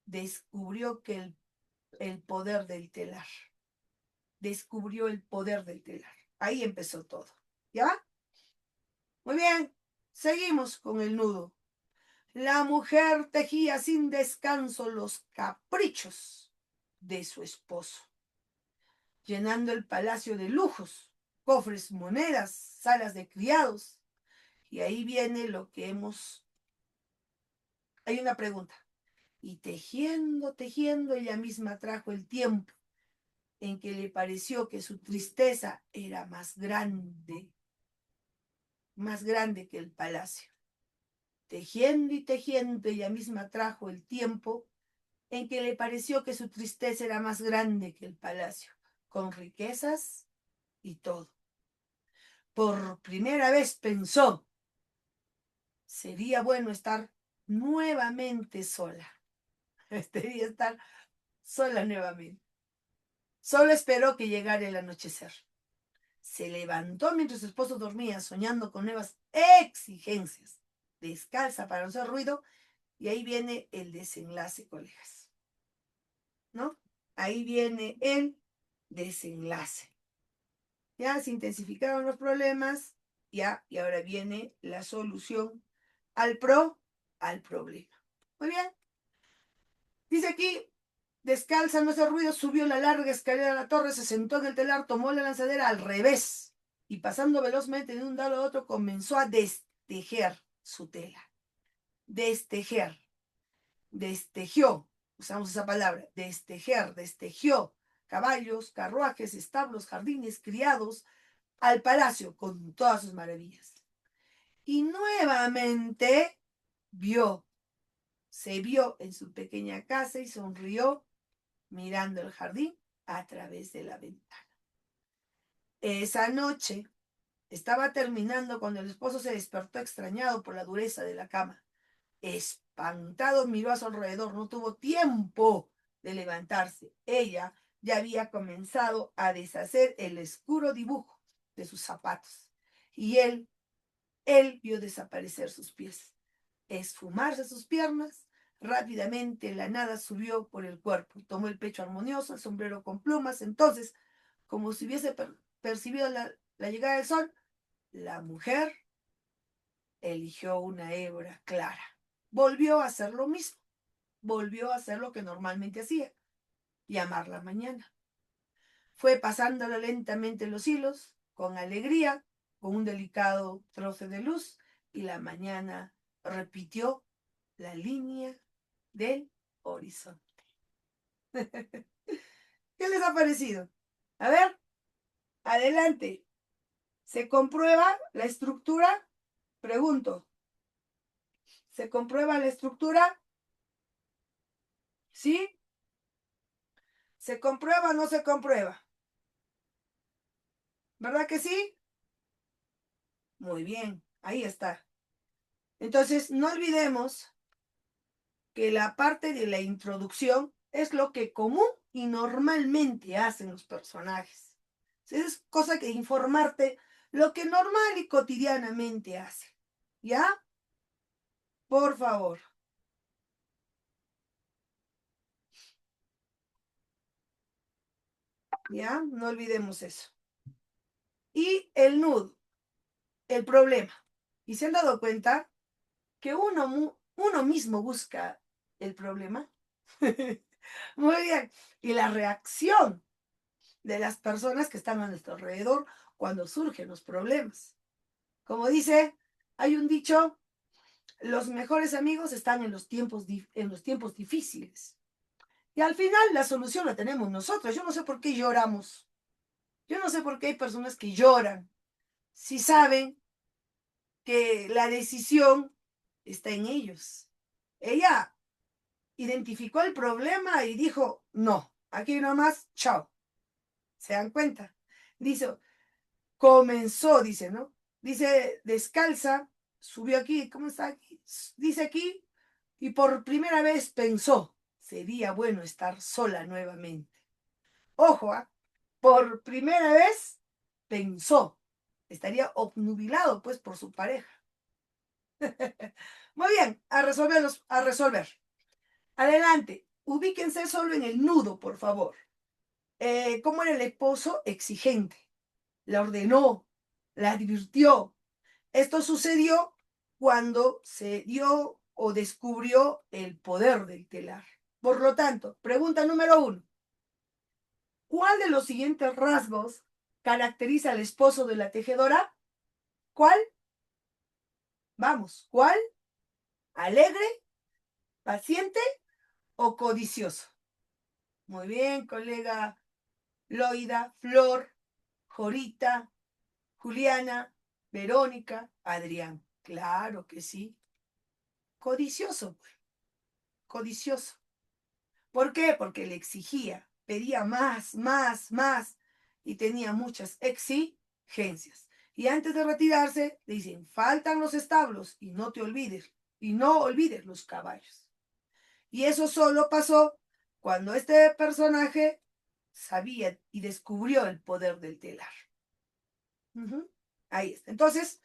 Descubrió que el poder del telar. Descubrió el poder del telar. Ahí empezó todo. ¿Ya? Muy bien. Seguimos con el nudo. La mujer tejía sin descanso los caprichos de su esposo, llenando el palacio de lujos, cofres, monedas, salas de criados. Y ahí viene lo que hemos... Hay una pregunta. Y tejiendo, tejiendo, ella misma trajo el tiempo en que le pareció que su tristeza era más grande que el palacio. Tejiendo y tejiendo, ella misma trajo el tiempo en que le pareció que su tristeza era más grande que el palacio, con riquezas y todo. Por primera vez pensó, sería bueno estar nuevamente sola. Sería estar sola nuevamente. Solo esperó que llegara el anochecer. Se levantó mientras su esposo dormía, soñando con nuevas exigencias. Descalza para no hacer ruido, y ahí viene el desenlace, colegas. ¿No? Ahí viene el desenlace. Ya se intensificaron los problemas, ya, y ahora viene la solución al problema. Muy bien. Dice aquí, descalza, no hace ruido, subió la larga escalera a la torre, se sentó en el telar, tomó la lanzadera al revés y pasando velozmente de un lado a otro comenzó a destejer su tela. Destejer. Destejió, usamos esa palabra, destejer, destejió caballos, carruajes, establos, jardines, criados, al palacio con todas sus maravillas. Y nuevamente se vio en su pequeña casa y sonrió mirando el jardín a través de la ventana. Esa noche estaba terminando cuando el esposo se despertó extrañado por la dureza de la cama. Espantado miró a su alrededor, no tuvo tiempo de levantarse. Ella ya había comenzado a deshacer el oscuro dibujo de sus zapatos. Y él vio desaparecer sus pies, esfumarse sus piernas. Rápidamente la nada subió por el cuerpo, tomó el pecho armonioso, el sombrero con plumas. Entonces, como si hubiese percibido la llegada del sol, la mujer eligió una hebra clara. Volvió a hacer lo mismo, volvió a hacer lo que normalmente hacía, llamar la mañana. Fue pasándole lentamente los hilos, con alegría, con un delicado troce de luz, y la mañana repitió la línea del horizonte. ¿Qué les ha parecido? A ver, adelante. ¿Se comprueba la estructura? Pregunto. ¿Se comprueba la estructura? ¿Sí? ¿Se comprueba o no se comprueba? ¿Verdad que sí? Muy bien, ahí está. Entonces, no olvidemos que la parte de la introducción es lo que común y normalmente hacen los personajes. Es cosa que informarte lo que normal y cotidianamente hacen. ¿Ya? Por favor. ¿Ya? No olvidemos eso. Y el nudo, el problema. ¿Y se han dado cuenta que uno mismo busca el problema? Muy bien. Y la reacción de las personas que están a nuestro alrededor cuando surgen los problemas. Como dice, hay un dicho, los mejores amigos están en los tiempos difíciles. Y al final la solución la tenemos nosotros. Yo no sé por qué lloramos. Yo no sé por qué hay personas que lloran si saben que la decisión está en ellos. Ella identificó el problema y dijo, no, aquí nomás, chao. ¿Se dan cuenta? Dice, comenzó, dice, ¿no? Dice, descalza, subió aquí, ¿cómo está aquí? Dice aquí, y por primera vez pensó, sería bueno estar sola nuevamente. Ojo, ¿ah? Por primera vez pensó, estaría obnubilado pues por su pareja. Muy bien, a resolverlos, a resolver. Adelante, ubíquense solo en el nudo, por favor. ¿Cómo era el esposo? Exigente. La ordenó, la advirtió. Esto sucedió cuando se dio o descubrió el poder del telar. Por lo tanto, pregunta número 1. ¿Cuál de los siguientes rasgos caracteriza al esposo de la tejedora? ¿Cuál? Vamos, ¿cuál? ¿Alegre, paciente o codicioso? Muy bien, colega Loida, Flor, Jorita, Juliana, Verónica, Adrián. Claro que sí. Codicioso, pues, codicioso. ¿Por qué? Porque le exigía, pedía más, más, más y tenía muchas exigencias. Y antes de retirarse, le dicen, faltan los establos y no olvides los caballos. Y eso solo pasó cuando este personaje sabía y descubrió el poder del telar. Ahí está. Entonces,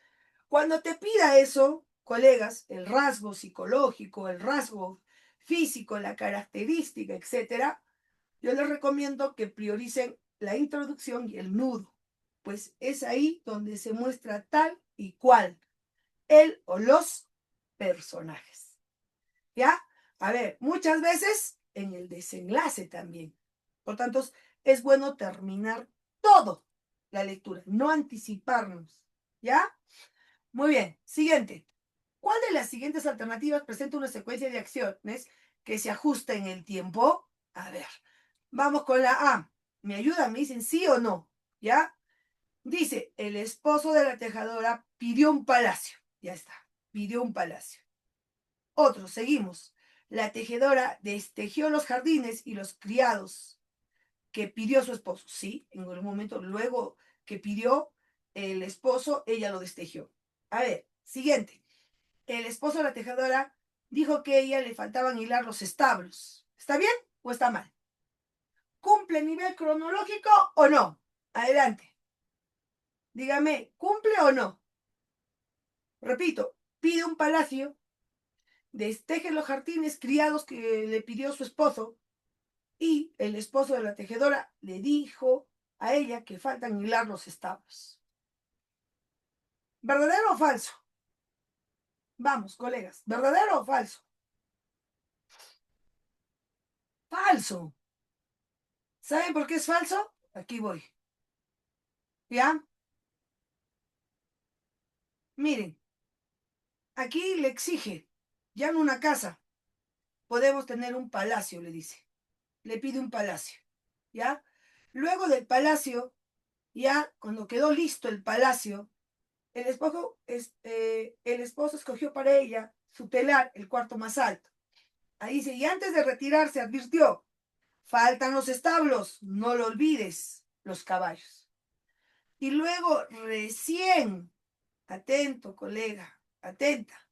cuando te pida eso, colegas, el rasgo psicológico, el rasgo físico, la característica, etcétera, yo les recomiendo que prioricen la introducción y el nudo, pues es ahí donde se muestra tal y cual él o los personajes. ¿Ya? A ver, muchas veces en el desenlace también. Por tanto, es bueno terminar todo la lectura, no anticiparnos. ¿Ya? Muy bien. Siguiente. ¿Cuál de las siguientes alternativas presenta una secuencia de acciones que se ajusta en el tiempo? A ver, vamos con la A. ¿Me ayudan? ¿Me dicen sí o no? ¿Ya? Dice, el esposo de la tejadora pidió un palacio. Ya está, pidió un palacio. Otro, seguimos. La tejedora destejió los jardines y los criados que pidió su esposo. Sí, en algún momento, luego que pidió el esposo, ella lo destejió. A ver, siguiente. El esposo de la tejedora dijo que a ella le faltaban hilar los establos. ¿Está bien o está mal? ¿Cumple nivel cronológico o no? Adelante. Dígame, ¿cumple o no? Repito, pide un palacio, desteje los jardines criados que le pidió su esposo y el esposo de la tejedora le dijo a ella que faltan hilar los establos. ¿Verdadero o falso? Vamos, colegas, ¿verdadero o falso? Falso. ¿Saben por qué es falso? Aquí voy. ¿Ya? Miren, aquí le exige, ya en una casa, podemos tener un palacio, le dice. Le pide un palacio, ¿ya? Luego del palacio, ya cuando quedó listo el palacio, el esposo escogió para ella su telar, el cuarto más alto. Ahí dice, y antes de retirarse advirtió, faltan los establos, no lo olvides, los caballos. Y luego recién, atento colega, atenta,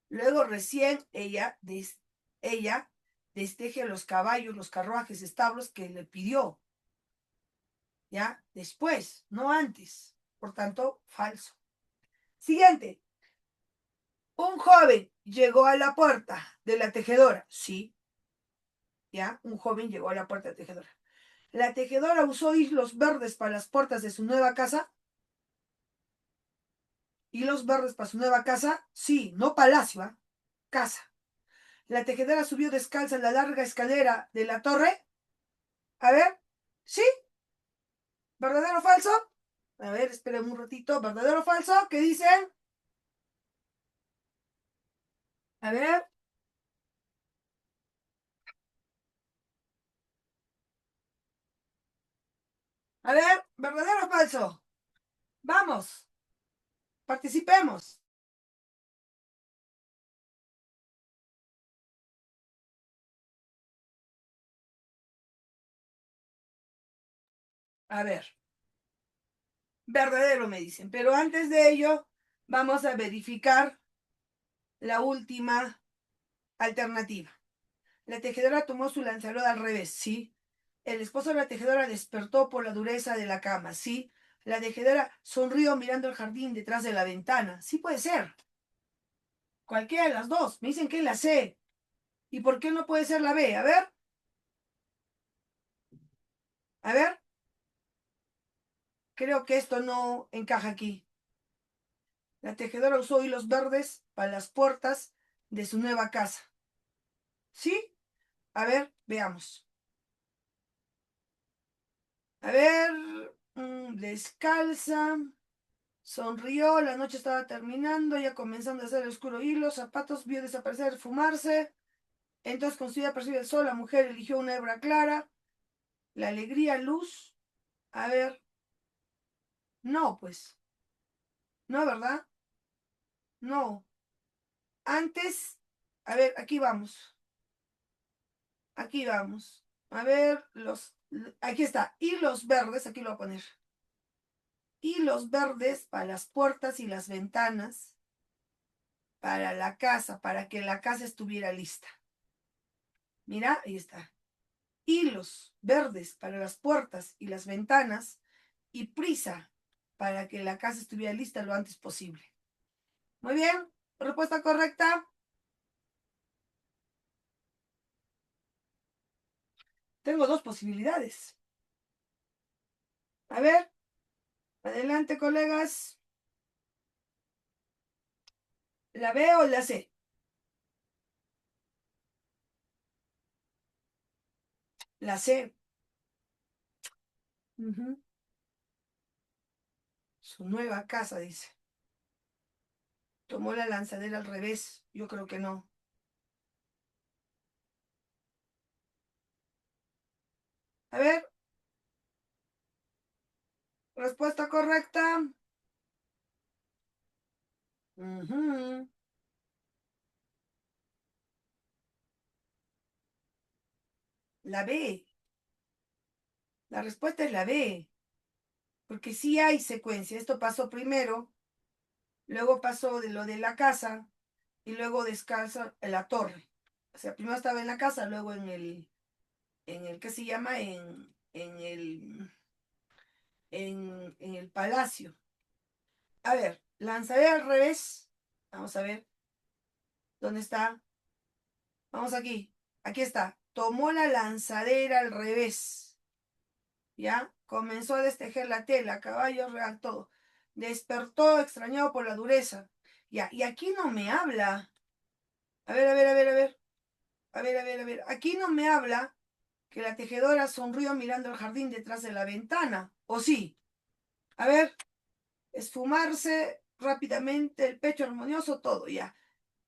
luego recién ella desteje los caballos, los carruajes, establos que le pidió, ¿ya? Después, no antes. Por tanto, falso. Siguiente. Un joven llegó a la puerta de la tejedora. Sí, ¿ya? Un joven llegó a la puerta de la tejedora. La tejedora usó hilos verdes para las puertas de su nueva casa. Hilos verdes para su nueva casa. Sí, no palacio, ¿eh? Casa. La tejedora subió descalza la larga escalera de la torre. A ver, ¿sí? ¿Verdadero o falso? A ver, esperen un ratito. ¿Verdadero o falso? ¿Qué dicen? A ver, a ver, ¿verdadero o falso? Vamos, participemos. A ver, verdadero me dicen, pero antes de ello vamos a verificar la última alternativa. La tejedora tomó su lanzadera al revés, sí. El esposo de la tejedora despertó por la dureza de la cama, sí. La tejedora sonrió mirando el jardín detrás de la ventana, sí puede ser. Cualquiera de las dos, me dicen que es la C. ¿Y por qué no puede ser la B? A ver, creo que esto no encaja aquí. La tejedora usó hilos verdes para las puertas de su nueva casa. ¿Sí? A ver, veamos. A ver, descalza, sonrió, la noche estaba terminando, ya comenzando a hacer el oscuro hilo, zapatos, vio desaparecer, fumarse. Entonces, con su idea percibe el sol, la mujer eligió una hebra clara, la alegría, luz. A ver, no, pues, no, ¿verdad? No. Antes, a ver, aquí vamos. Aquí vamos. A ver, aquí está. Hilos verdes, aquí lo voy a poner. Hilos verdes para las puertas y las ventanas, para la casa, para que la casa estuviera lista. Mira, ahí está. Hilos verdes para las puertas y las ventanas y prisa para que la casa estuviera lista lo antes posible. Muy bien, respuesta correcta. Tengo dos posibilidades. A ver, adelante, colegas. ¿La B o la C? La C. Su nueva casa, dice. Tomó la lanzadera al revés. Yo creo que no. A ver, respuesta correcta. La B. La respuesta es la B. Porque sí hay secuencia. Esto pasó primero, luego pasó de lo de la casa y luego descansa en la torre. O sea, primero estaba en la casa, luego en el ¿qué se llama? En el palacio. A ver, lanzadera al revés. Vamos a ver. ¿Dónde está? Vamos aquí. Aquí está. Tomó la lanzadera al revés. ¿Ya? Comenzó a destejer la tela, caballo real, todo. Despertó extrañado por la dureza. Ya, y aquí no me habla. A ver, a ver, a ver, a ver. A ver, a ver, a ver. Aquí no me habla que la tejedora sonrió mirando el jardín detrás de la ventana. ¿O sí? A ver, esfumarse rápidamente, el pecho armonioso, todo ya.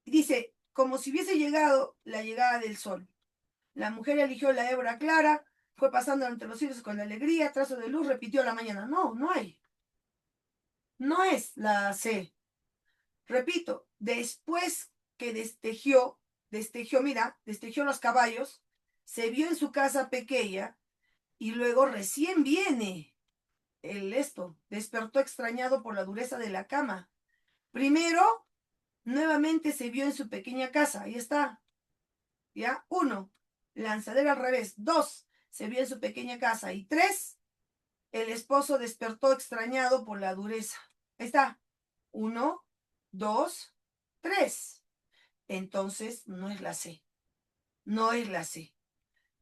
Dice, como si hubiese llegado la llegada del sol. La mujer eligió la hebra clara, fue pasando entre los hilos con alegría, trazo de luz, repitió la mañana. No, no hay. No es la C. Repito, después que destejió los caballos, se vio en su casa pequeña y luego recién viene despertó extrañado por la dureza de la cama. Primero, nuevamente se vio en su pequeña casa, ahí está, ¿ya? 1, lanzadera al revés. 2, se vio en su pequeña casa. Y 3, el esposo despertó extrañado por la dureza. Ahí está, 1, 2, 3. Entonces, no es la C, no es la C.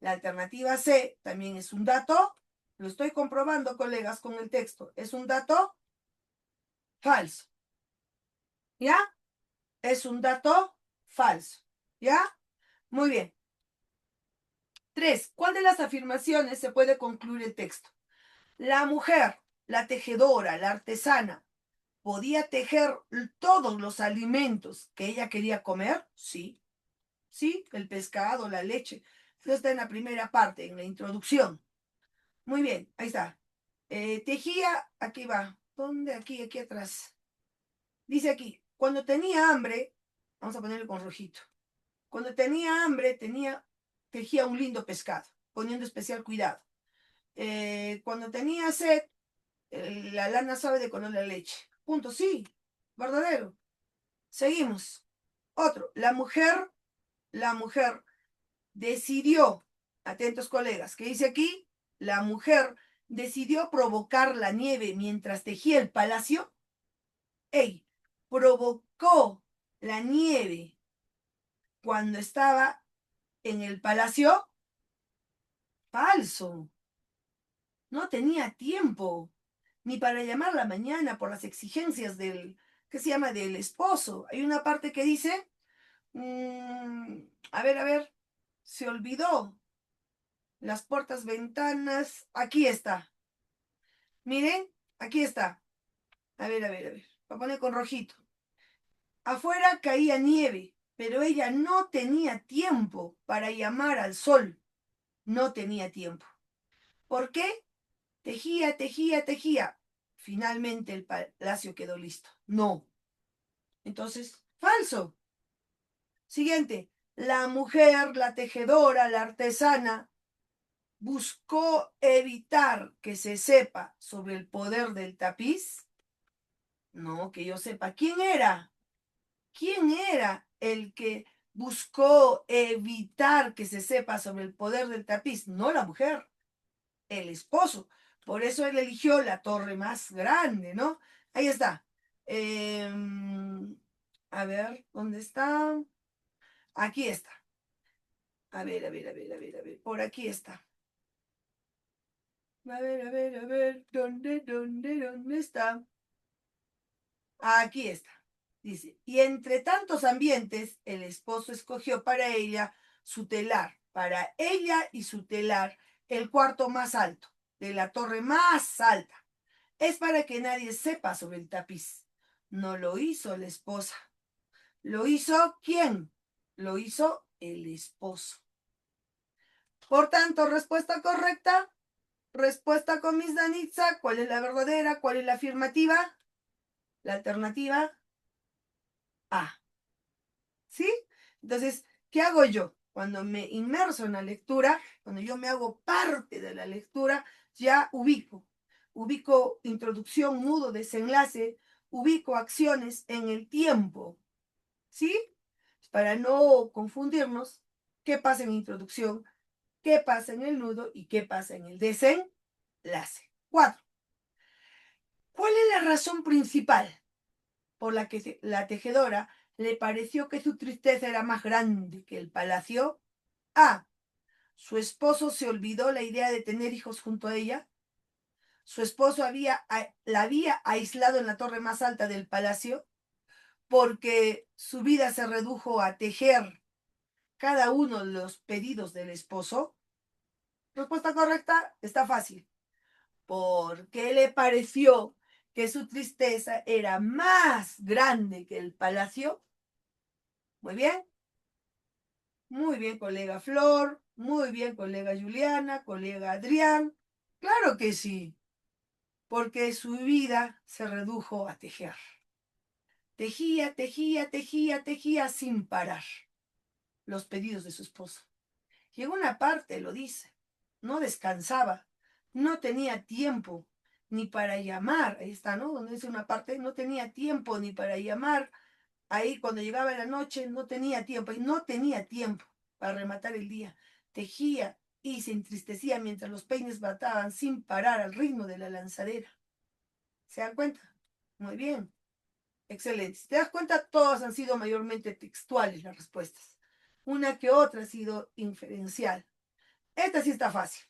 La alternativa C también es un dato, lo estoy comprobando, colegas, con el texto, es un dato falso, ¿ya? Es un dato falso, ¿ya? Muy bien. 3. ¿Cuál de las afirmaciones se puede concluir el texto? La mujer, la tejedora, la artesana, ¿podía tejer todos los alimentos que ella quería comer? Sí. Sí, el pescado, la leche. Eso está en la primera parte, en la introducción. Muy bien, ahí está. Tejía, aquí va. ¿Dónde? Aquí atrás. Dice aquí, cuando tenía hambre, vamos a ponerle con rojito. Cuando tenía hambre, tejía un lindo pescado, poniendo especial cuidado. Cuando tenía sed, la lana sabe de color la leche. Punto, sí, verdadero. Seguimos. Otro, la mujer decidió, atentos colegas, ¿qué dice aquí? La mujer decidió provocar la nieve mientras tejía el palacio. ¡Ey! Provocó la nieve cuando estaba en el palacio. Falso. No tenía tiempo ni para llamar la mañana por las exigencias del, ¿qué se llama? Del esposo. Hay una parte que dice, a ver, se olvidó. Las puertas, ventanas, aquí está. Miren, aquí está. A ver. Voy a poner con rojito. Afuera caía nieve, pero ella no tenía tiempo para llamar al sol. No tenía tiempo. ¿Por qué? Tejía. Finalmente el palacio quedó listo. No. Entonces, falso. Siguiente. La mujer, la tejedora, la artesana, buscó evitar que se sepa sobre el poder del tapiz. No, que yo sepa. ¿Quién era? ¿Quién era el que buscó evitar que se sepa sobre el poder del tapiz? No la mujer, el esposo. Por eso él eligió la torre más grande, ¿no? Ahí está. A ver, ¿dónde está? Aquí está. A ver. Por aquí está. A ver. ¿Dónde está? Aquí está. Dice, y entre tantos ambientes, el esposo escogió para ella su telar, para ella y su telar, el cuarto más alto, de la torre más alta. Es para que nadie sepa sobre el tapiz. No lo hizo la esposa. ¿Lo hizo quién? Lo hizo el esposo. Por tanto, respuesta correcta. Respuesta con Miss Danitza. ¿Cuál es la verdadera? ¿Cuál es la afirmativa? La alternativa A. ¿Sí? Entonces, ¿qué hago yo? Cuando me inmerso en la lectura, cuando yo me hago parte de la lectura, ya ubico introducción, nudo, desenlace, ubico acciones en el tiempo, ¿sí? Para no confundirnos, qué pasa en introducción, qué pasa en el nudo y qué pasa en el desenlace. 4. ¿Cuál es la razón principal por la que la tejedora le pareció que su tristeza era más grande que el palacio? A. Su esposo se olvidó la idea de tener hijos junto a ella. Su esposo la había aislado en la torre más alta del palacio porque su vida se redujo a tejer cada uno de los pedidos del esposo. Respuesta correcta, está fácil. Porque le pareció que su tristeza era más grande que el palacio. Muy bien. Muy bien, colega Flor. Muy bien, colega Juliana, colega Adrián. Claro que sí, porque su vida se redujo a tejer. Tejía sin parar los pedidos de su esposo. Y en una parte lo dice, no descansaba, no tenía tiempo ni para llamar. Ahí está, ¿no? Donde dice una parte, no tenía tiempo ni para llamar. Ahí cuando llegaba la noche no tenía tiempo, y no tenía tiempo para rematar el día. Tejía y se entristecía mientras los peines bataban sin parar al ritmo de la lanzadera. ¿Se dan cuenta? Muy bien. Excelente. Si te das cuenta, todas han sido mayormente textuales las respuestas. Una que otra ha sido inferencial. Esta sí está fácil.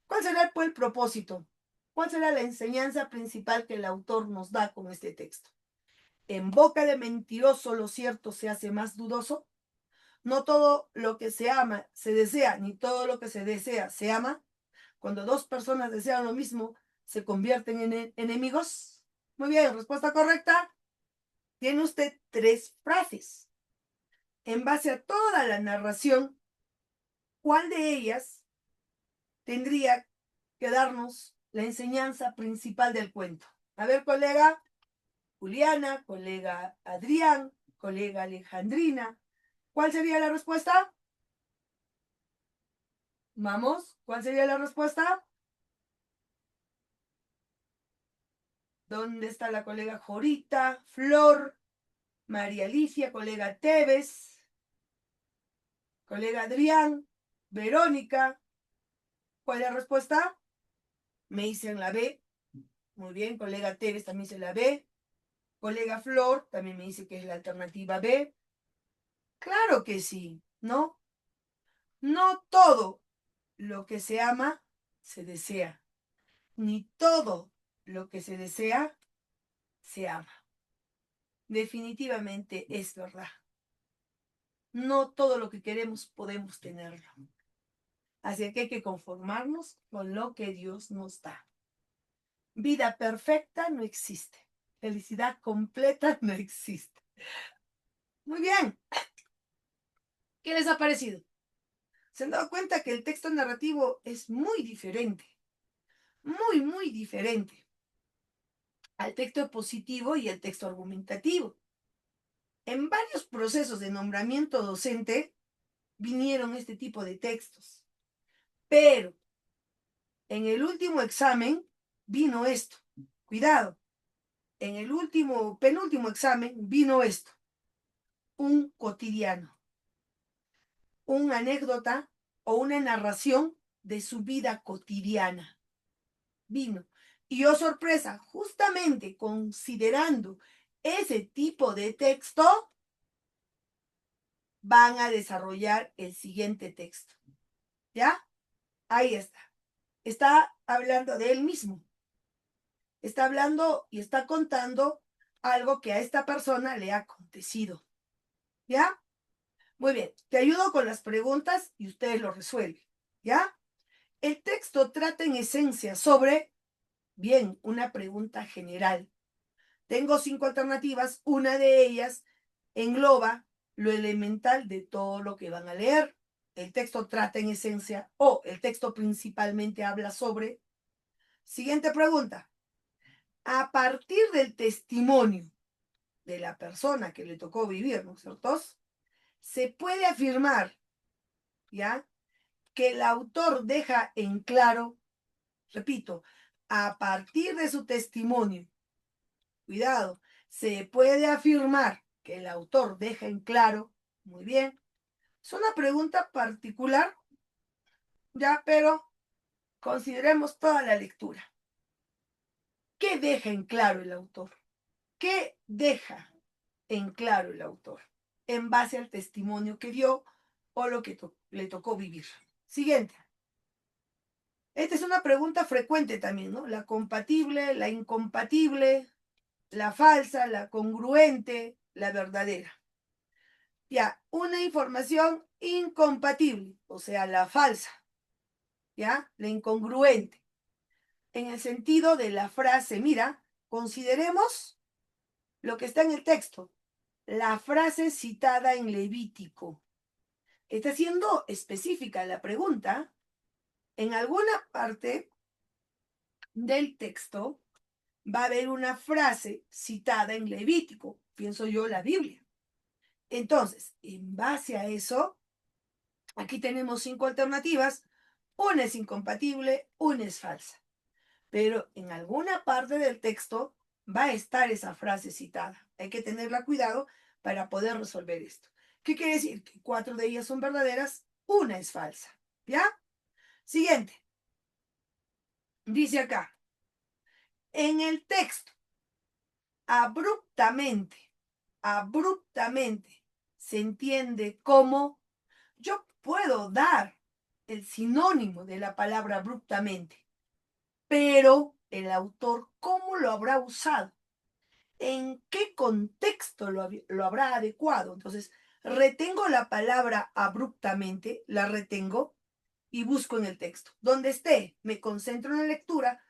¿Cuál será pues, el propósito? ¿Cuál será la enseñanza principal que el autor nos da con este texto? En boca de mentiroso lo cierto se hace más dudoso. No todo lo que se ama se desea, ni todo lo que se desea se ama. Cuando dos personas desean lo mismo, se convierten en enemigos. Muy bien, respuesta correcta. Tiene usted 3 frases. En base a toda la narración, ¿cuál de ellas tendría que darnos la enseñanza principal del cuento? A ver, colega Juliana, colega Adrián, colega Alejandrina, ¿cuál sería la respuesta? Vamos, ¿cuál sería la respuesta? ¿Dónde está la colega Jorita, Flor, María Alicia, colega Tevez, colega Adrián, Verónica? ¿Cuál es la respuesta? Me dicen la B. Muy bien, colega Tevez también se la B. Colega Flor también me dice que es la alternativa B. Claro que sí, ¿no? No todo lo que se ama se desea, ni todo lo que se desea se ama. Definitivamente es verdad. No todo lo que queremos podemos tenerlo. Así que hay que conformarnos con lo que Dios nos da. Vida perfecta no existe. Felicidad completa no existe. Muy bien. ¿Qué les ha parecido? ¿Se han dado cuenta que el texto narrativo es muy diferente? Muy diferente al texto expositivo y al texto argumentativo. En varios procesos de nombramiento docente vinieron este tipo de textos. Pero en el último examen vino esto. Cuidado. En el penúltimo examen vino esto. Un cotidiano. Una anécdota o una narración de su vida cotidiana. Vino. Y oh sorpresa, justamente considerando ese tipo de texto, van a desarrollar el siguiente texto. ¿Ya? Ahí está. Está hablando de él mismo. Está hablando y está contando algo que a esta persona le ha acontecido. ¿Ya? Muy bien. Te ayudo con las preguntas y ustedes lo resuelven. ¿Ya? El texto trata en esencia sobre, bien, una pregunta general. Tengo 5 alternativas. Una de ellas engloba lo elemental de todo lo que van a leer. El texto trata en esencia, o el texto principalmente habla sobre. Siguiente pregunta. A partir del testimonio de la persona que le tocó vivir, ¿no es cierto? Se puede afirmar, ¿ya?, que el autor deja en claro, repito, a partir de su testimonio, cuidado, se puede afirmar que el autor deja en claro, muy bien, es una pregunta particular, ya, pero consideremos toda la lectura. ¿Qué deja en claro el autor? ¿Qué deja en claro el autor en base al testimonio que dio o lo que le tocó vivir? Siguiente. Esta es una pregunta frecuente también, ¿no? La compatible, la incompatible, la falsa, la congruente, la verdadera. Ya, una información incompatible, o sea, la falsa, ¿ya? La incongruente. En el sentido de la frase, mira, consideremos lo que está en el texto. La frase citada en Levítico. Está siendo específica la pregunta. En alguna parte del texto va a haber una frase citada en Levítico, pienso yo, la Biblia. Entonces, en base a eso, aquí tenemos 5 alternativas. Una es incompatible, una es falsa. Pero en alguna parte del texto va a estar esa frase citada. Hay que tenerla cuidado para poder resolver esto. ¿Qué quiere decir? Que 4 de ellas son verdaderas, una es falsa. ¿Ya? Siguiente. Dice acá, en el texto, abruptamente, se entiende como yo puedo dar el sinónimo de la palabra abruptamente, pero el autor, ¿cómo lo habrá usado? ¿En qué contexto lo habrá adecuado? Entonces, retengo la palabra abruptamente, la retengo y busco en el texto. Donde esté, me concentro en la lectura,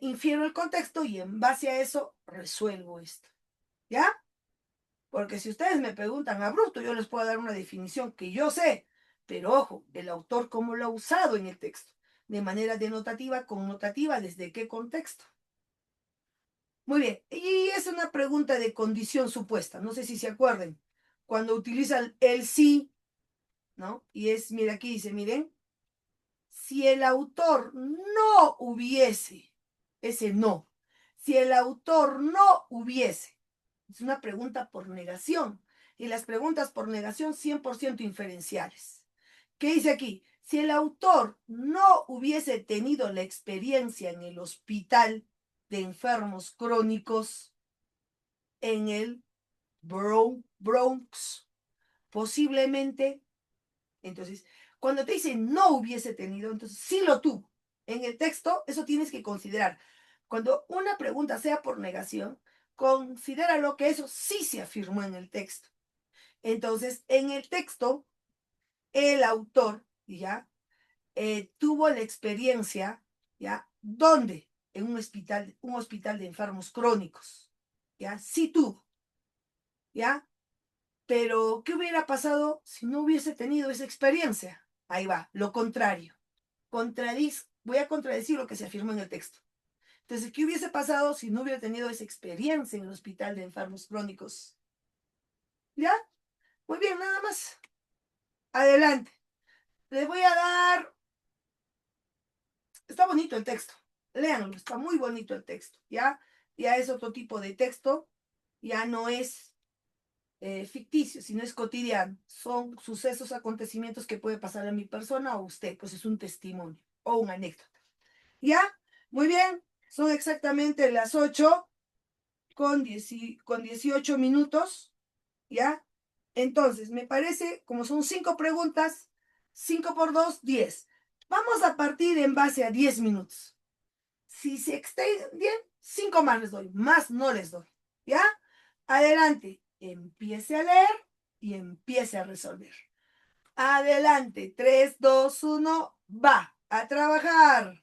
infiero el contexto y en base a eso resuelvo esto. ¿Ya? Porque si ustedes me preguntan abrupto, yo les puedo dar una definición que yo sé, pero ojo, el autor cómo lo ha usado en el texto, de manera denotativa, connotativa, ¿desde qué contexto? Muy bien, y es una pregunta de condición supuesta, no sé si se acuerden, cuando utilizan el sí, ¿no? Y es, mira, aquí dice, miren, si el autor no hubiese, ese no, si el autor no hubiese, es una pregunta por negación, y las preguntas por negación 100% inferenciales. ¿Qué dice aquí? Si el autor no hubiese tenido la experiencia en el hospital de enfermos crónicos en el Bronx, posiblemente, entonces, cuando te dice no hubiese tenido, entonces sí lo tuvo. En el texto, eso tienes que considerar. Cuando una pregunta sea por negación, considéralo que eso sí se afirmó en el texto. Entonces, en el texto, el autor, ¿ya? Tuvo la experiencia, ¿ya? ¿Dónde? En un hospital de enfermos crónicos, ¿ya? Sí tuvo, ¿ya? Pero, ¿qué hubiera pasado si no hubiese tenido esa experiencia? Ahí va, lo contrario. Voy a contradecir lo que se afirma en el texto. Entonces, ¿qué hubiese pasado si no hubiera tenido esa experiencia en el hospital de enfermos crónicos? ¿Ya? Muy bien, nada más. Adelante. Les voy a dar. Está bonito el texto. Léanlo, está muy bonito el texto. ¿Ya? Ya es otro tipo de texto. Ya no es ficticio, sino es cotidiano. Son sucesos, acontecimientos que puede pasar a mi persona o a usted. Pues es un testimonio o una anécdota. ¿Ya? Muy bien. Son exactamente las 8 con 18 minutos. ¿Ya? Entonces, me parece, como son 5 preguntas, 5 por 2, 10. Vamos a partir en base a 10 minutos. Si se extienden, 5 más les doy, más no les doy. ¿Ya? Adelante, empiece a leer y empiece a resolver. Adelante, 3, 2, 1, va a trabajar.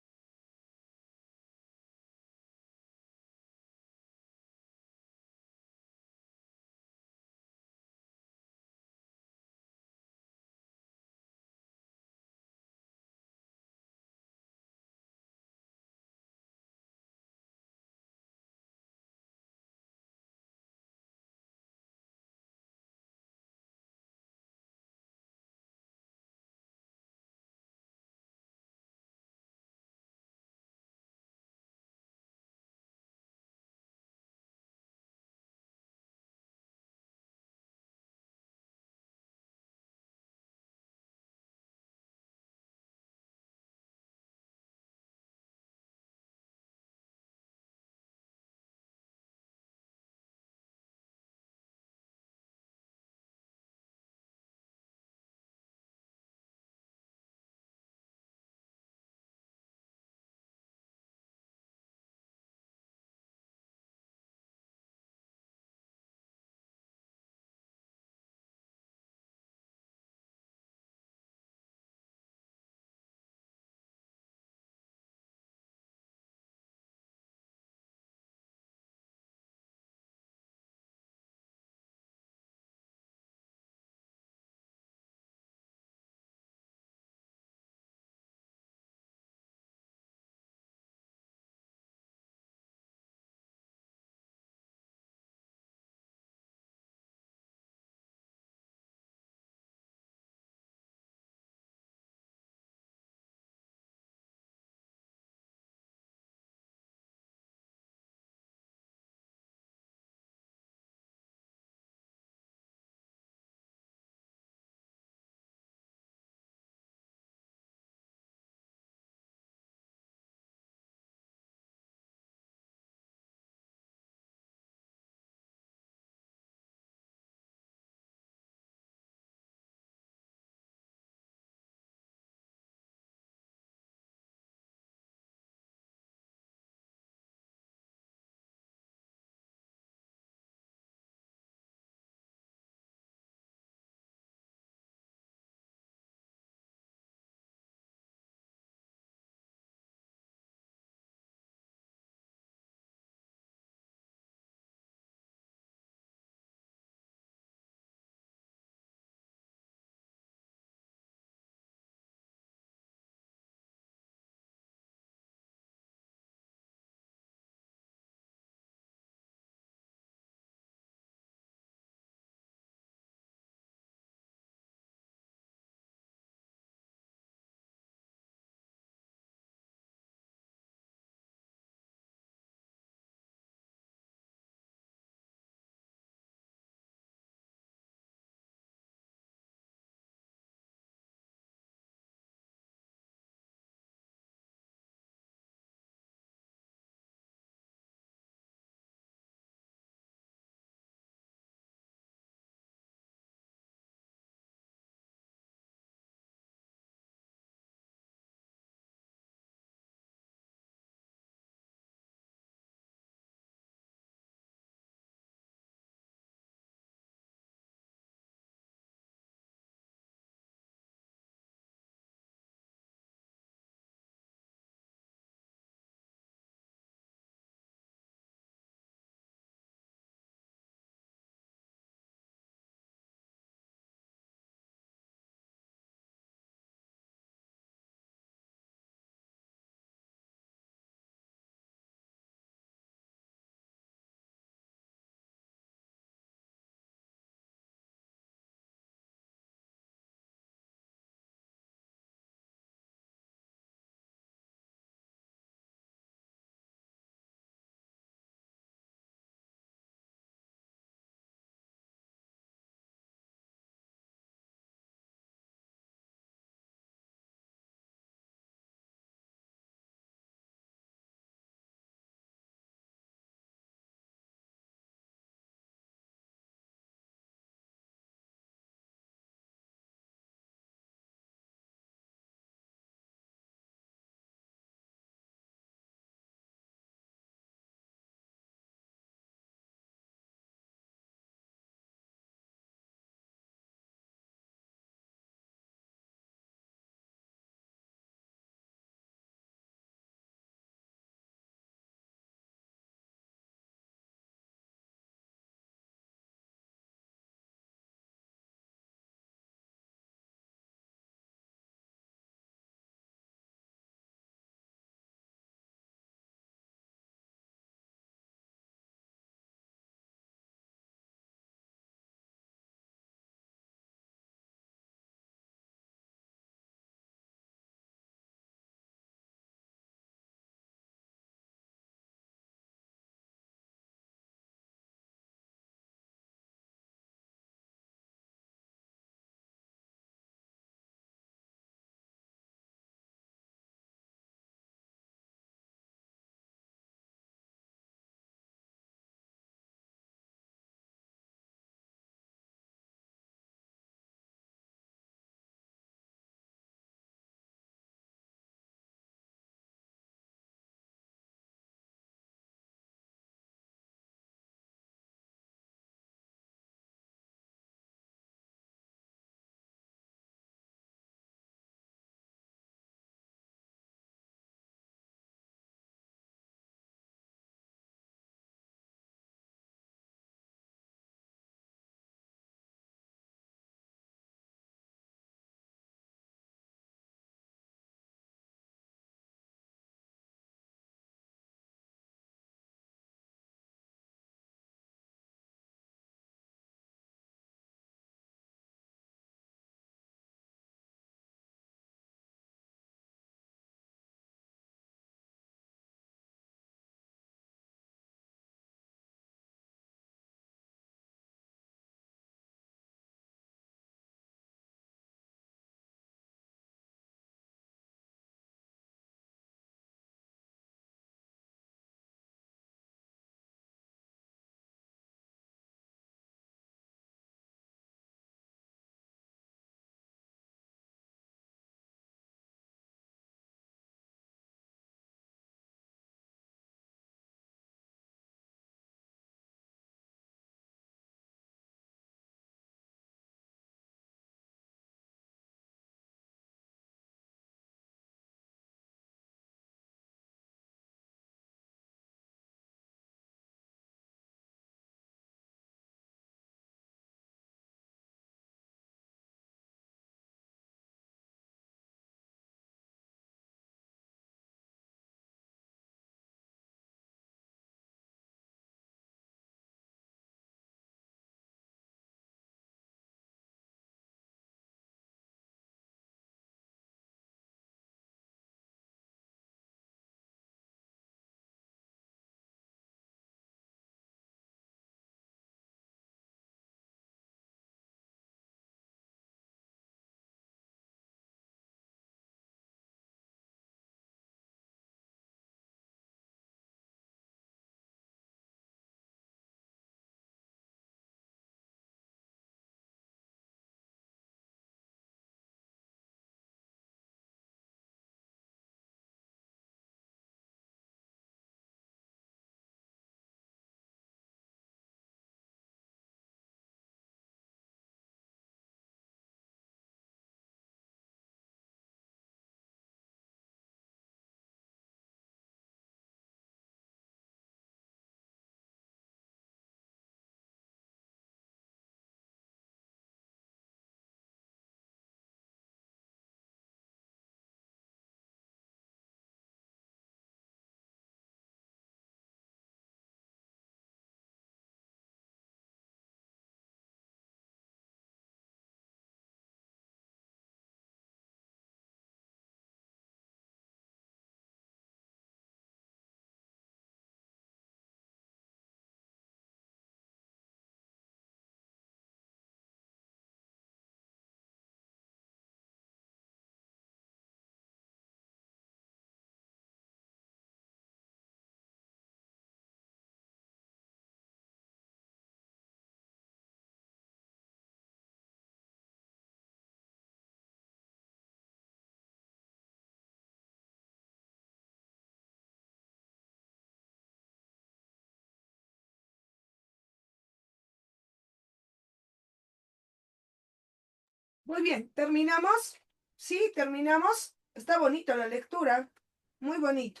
Muy bien, ¿terminamos? Sí, terminamos. Está bonito la lectura, muy bonito.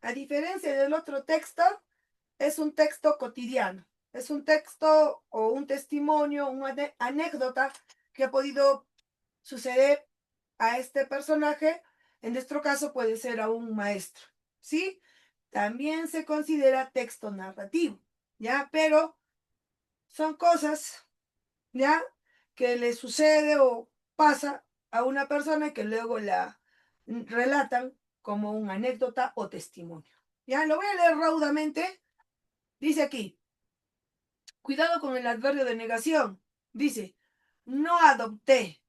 A diferencia del otro texto, es un texto cotidiano. Es un texto o un testimonio, una anécdota que ha podido suceder a este personaje. En nuestro caso puede ser a un maestro, ¿sí? También se considera texto narrativo, ¿ya? Pero son cosas, ¿ya? Que le sucede o pasa a una persona y que luego la relatan como una anécdota o testimonio. Ya, lo voy a leer raudamente. Dice aquí, cuidado con el adverbio de negación. Dice, no adopté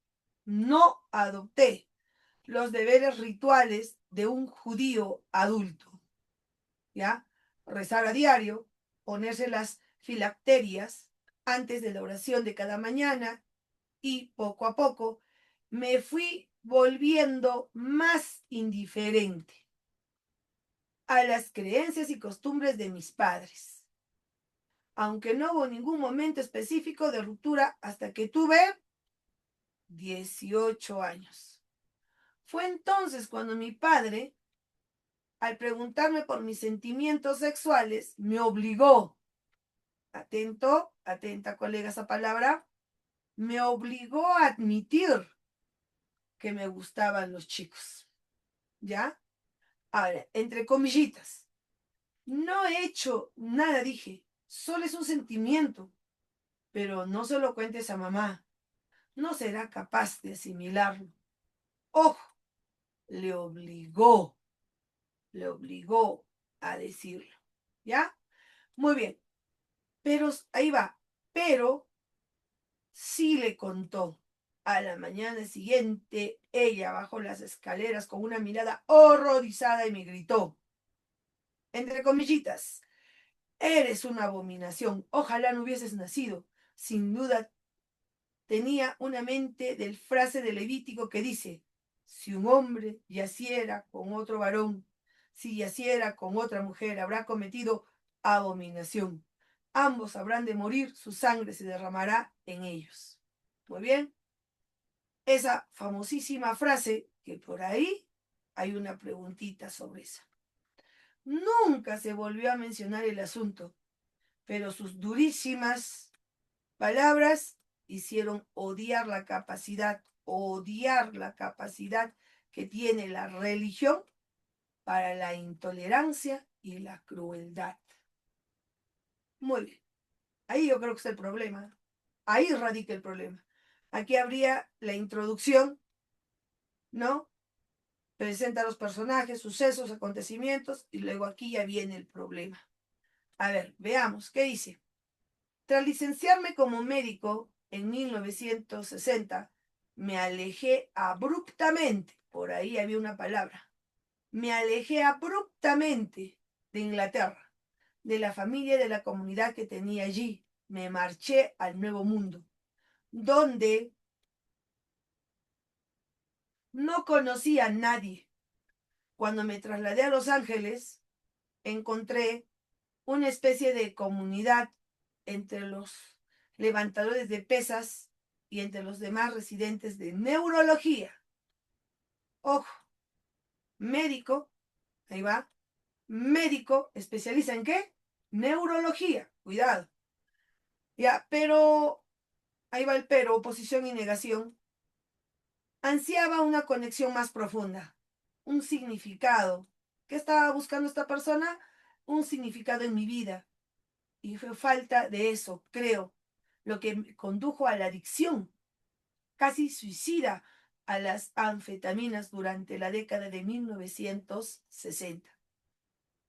los deberes rituales de un judío adulto. ¿Ya? Rezar a diario, ponerse las filacterias antes de la oración de cada mañana y poco a poco me fui volviendo más indiferente a las creencias y costumbres de mis padres, aunque no hubo ningún momento específico de ruptura hasta que tuve 18 años. Fue entonces cuando mi padre, al preguntarme por mis sentimientos sexuales, me obligó, atenta colega esa palabra, me obligó a admitir que me gustaban los chicos. ¿Ya? Ahora, entre comillitas, no he hecho nada, dije, solo es un sentimiento, pero no se lo cuentes a mamá, no será capaz de asimilarlo. Ojo, le obligó a decirlo. ¿Ya? Muy bien, pero ahí va, pero sí le contó. A la mañana siguiente, ella bajó las escaleras con una mirada horrorizada y me gritó, entre comillitas, eres una abominación, ojalá no hubieses nacido. Sin duda tenía una mente del frase de Levítico que dice, si un hombre yaciera con otro varón, si yaciera con otra mujer, habrá cometido abominación. Ambos habrán de morir, su sangre se derramará en ellos. Muy bien, esa famosísima frase que por ahí hay una preguntita sobre eso. Nunca se volvió a mencionar el asunto, pero sus durísimas palabras hicieron odiar la capacidad que tiene la religión para la intolerancia y la crueldad. Muy bien, ahí yo creo que está el problema, ahí radica el problema. Aquí habría la introducción, ¿no? Presenta los personajes, sucesos, acontecimientos, y luego aquí ya viene el problema. A ver, veamos, ¿qué dice? Tras licenciarme como médico en 1960, me alejé abruptamente, por ahí había una palabra, me alejé abruptamente de Inglaterra, de la familia y de la comunidad que tenía allí. Me marché al Nuevo Mundo, donde no conocía a nadie. Cuando me trasladé a Los Ángeles, encontré una especie de comunidad entre los levantadores de pesas y entre los demás residentes de neurología. Ojo, médico, ahí va, médico, especializa en qué? Neurología, cuidado. Ya, pero, ahí va el pero, oposición y negación. Ansiaba una conexión más profunda, un significado. ¿Qué estaba buscando esta persona? Un significado en mi vida. Y fue falta de eso, creo, lo que me condujo a la adicción, casi suicida, a las anfetaminas durante la década de 1960.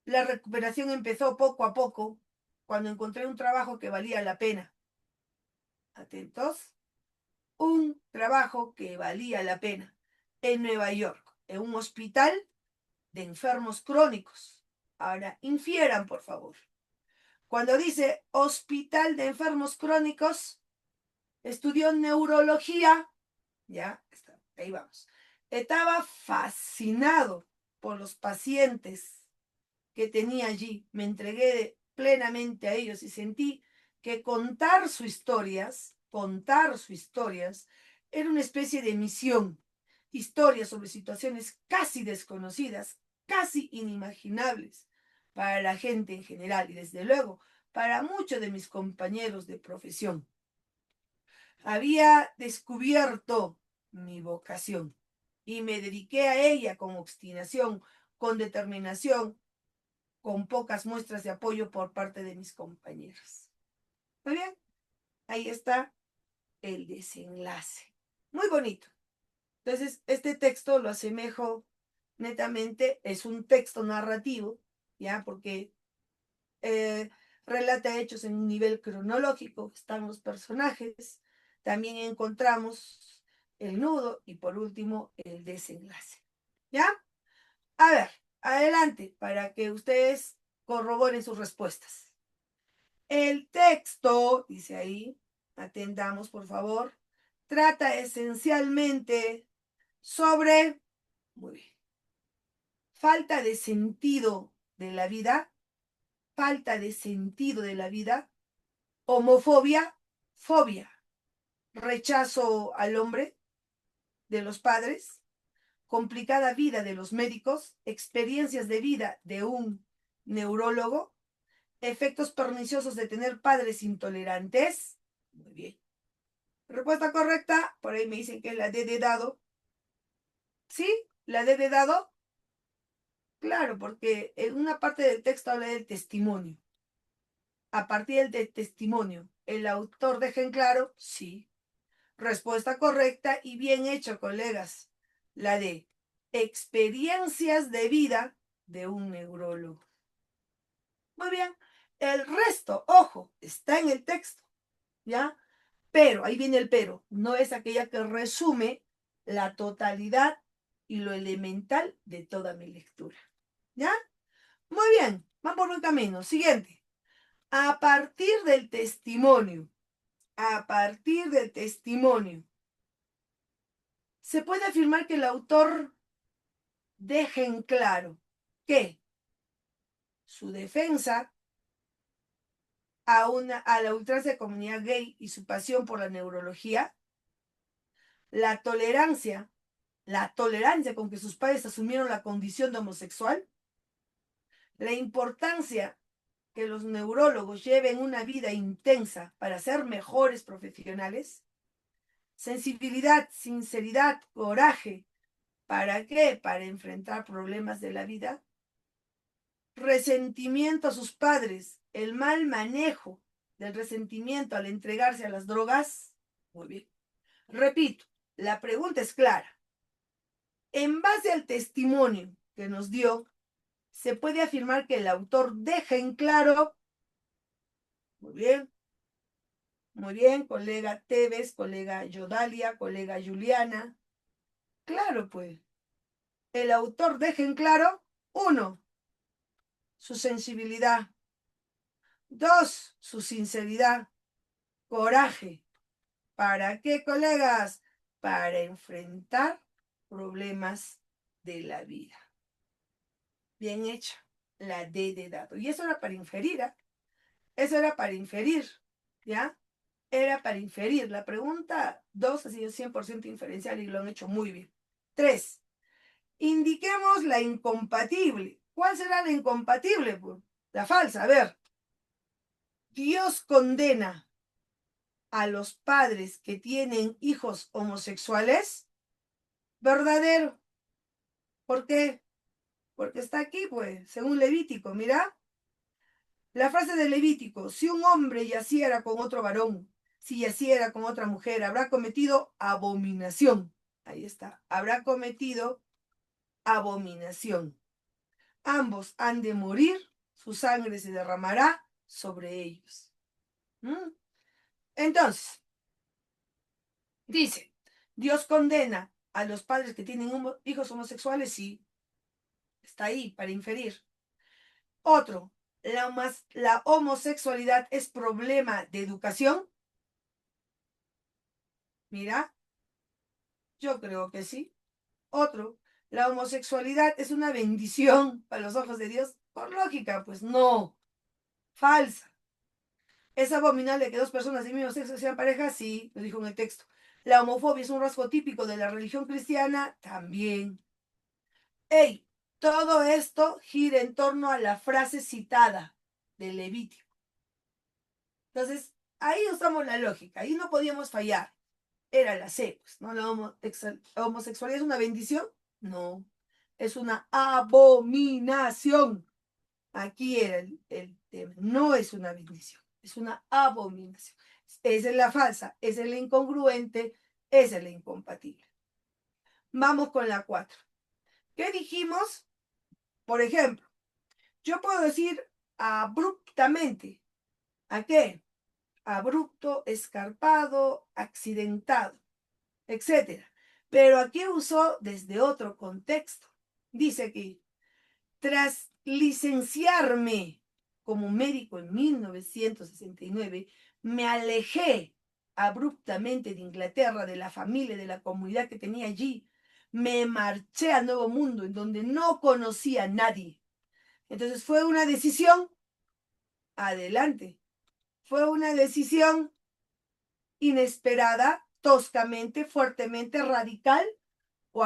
La recuperación empezó poco a poco cuando encontré un trabajo que valía la pena. Atentos, un trabajo que valía la pena en Nueva York, en un hospital de enfermos crónicos. Ahora, infieran, por favor. Cuando dice hospital de enfermos crónicos, estudió neurología, ya, está, ahí vamos. Estaba fascinado por los pacientes que tenía allí. Me entregué plenamente a ellos y sentí que contar sus historias Era una especie de misión, historias sobre situaciones casi desconocidas, casi inimaginables para la gente en general y desde luego para muchos de mis compañeros de profesión. Había descubierto mi vocación y me dediqué a ella con obstinación, con determinación, con pocas muestras de apoyo por parte de mis compañeros. Muy bien, ahí está el desenlace. Muy bonito. Entonces, este texto lo asemejo netamente, es un texto narrativo, ¿ya? Porque relata hechos en un nivel cronológico, están los personajes, también encontramos el nudo y por último el desenlace. ¿Ya? A ver, adelante para que ustedes corroboren sus respuestas. El texto, dice ahí, atendamos por favor, trata esencialmente sobre, muy bien, falta de sentido de la vida, falta de sentido de la vida, homofobia, fobia, rechazo al hombre de los padres, complicada vida de los médicos, experiencias de vida de un neurólogo, efectos perniciosos de tener padres intolerantes. Muy bien. Respuesta correcta, por ahí me dicen que es la D de dado. ¿Sí? ¿La D de dado? Claro, porque en una parte del texto habla del testimonio. A partir del testimonio, ¿el autor deja en claro? Sí. Respuesta correcta y bien hecho, colegas. La de experiencias de vida de un neurólogo. Muy bien. El resto, ojo, está en el texto, ¿ya? Pero, ahí viene el pero, no es aquella que resume la totalidad y lo elemental de toda mi lectura. ¿Ya? Muy bien, vamos por un camino. Siguiente. A partir del testimonio, a partir del testimonio, se puede afirmar que el autor deja en claro que su defensa a la ultranza comunidad gay y su pasión por la neurología, la tolerancia con que sus padres asumieron la condición de homosexual, la importancia que los neurólogos lleven una vida intensa para ser mejores profesionales, sensibilidad, sinceridad, coraje. ¿Para qué? Para enfrentar problemas de la vida. Resentimiento a sus padres, el mal manejo del resentimiento al entregarse a las drogas. Muy bien. Repito, la pregunta es clara. En base al testimonio que nos dio, se puede afirmar que el autor deja en claro, muy bien, colega Tevez, colega Yodalia, colega Juliana. Claro, pues, el autor deja en claro, uno, su sensibilidad, dos, su sinceridad, coraje. ¿Para qué, colegas? Para enfrentar problemas de la vida. Bien hecha, la D de dado. Y eso era para inferir, ¿eh? Eso era para inferir, ¿ya? Era para inferir. La pregunta 2 ha sido 100% inferencial y lo han hecho muy bien. 3. Indiquemos la incompatible. ¿Cuál será la incompatible? Pues, la falsa. A ver. Dios condena a los padres que tienen hijos homosexuales. Verdadero. ¿Por qué? Porque está aquí, pues, según Levítico. Mira. La frase de Levítico, si un hombre yaciera con otro varón, si yaciera con otra mujer, habrá cometido abominación. Ahí está, habrá cometido abominación. Ambos han de morir, su sangre se derramará sobre ellos. ¿Mm? Entonces, dice, Dios condena a los padres que tienen hijos homosexuales, sí, está ahí para inferir. Otro, la homosexualidad es problema de educación. Mira, yo creo que sí. Otro, la homosexualidad es una bendición para los ojos de Dios. Por lógica, pues no, falsa. ¿Es abominable que dos personas del mismo sexo sean pareja? Sí, lo dijo en el texto. ¿La homofobia es un rasgo típico de la religión cristiana? También. ¡Ey! Todo esto gira en torno a la frase citada de Levítico. Entonces, ahí usamos la lógica, ahí no podíamos fallar. Era la C, pues, ¿no? La homosexualidad es una bendición, no, es una abominación. Aquí era el tema, no es una bendición, es una abominación. Esa es la falsa, esa es la incongruente, esa es la incompatible. Vamos con la 4. ¿Qué dijimos? Por ejemplo, yo puedo decir abruptamente. ¿A qué? Abrupto, escarpado, accidentado, etcétera. Pero aquí usó desde otro contexto. Dice aquí, tras licenciarme como médico en 1969, me alejé abruptamente de Inglaterra, de la familia, de la comunidad que tenía allí. Me marché al Nuevo Mundo, en donde no conocía a nadie. Entonces fue una decisión, adelante, fue una decisión inesperada, toscamente, fuertemente, radical o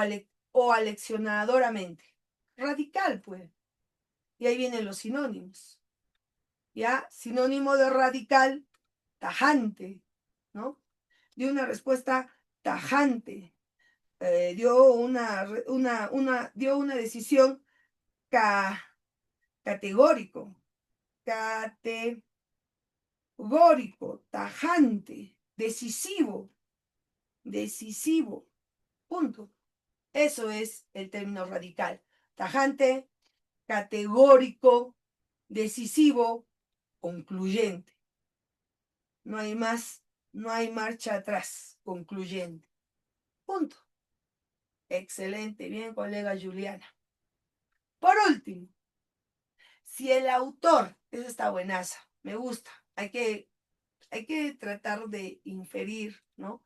aleccionadoramente. Radical, pues. Y ahí vienen los sinónimos. ¿Ya? Sinónimo de radical, tajante, ¿no? Dio una respuesta tajante. Dio dio una decisión ca, categórico, categórico, tajante, decisivo, decisivo, punto. Eso es el término radical. Tajante, categórico, decisivo, concluyente. No hay más, no hay marcha atrás, concluyente. Punto. Excelente, bien, colega Juliana. Por último, si el autor, esa está buenaza, me gusta, hay que tratar de inferir, ¿no?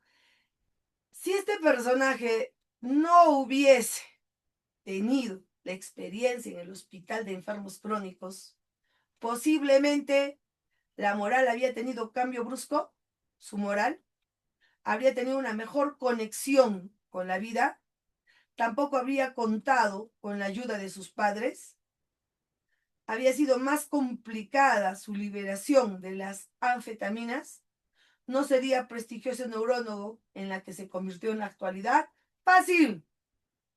Si este personaje no hubiese tenido la experiencia en el hospital de enfermos crónicos, posiblemente la moral había tenido cambio brusco, su moral, habría tenido una mejor conexión con la vida, tampoco habría contado con la ayuda de sus padres, había sido más complicada su liberación de las anfetaminas, no sería prestigioso neurólogo en la que se convirtió en la actualidad. Fácil.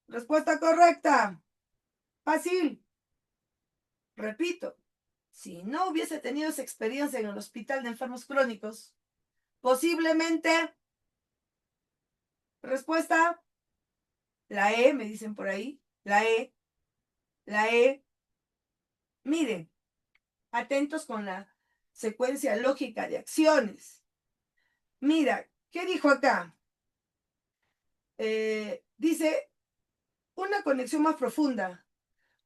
Respuesta correcta. Fácil. Repito, si no hubiese tenido esa experiencia en el hospital de enfermos crónicos, posiblemente, respuesta, la E, me dicen por ahí, la E, la E. Miren, atentos con la secuencia lógica de acciones. Mira, ¿qué dijo acá? Dice, una conexión más profunda,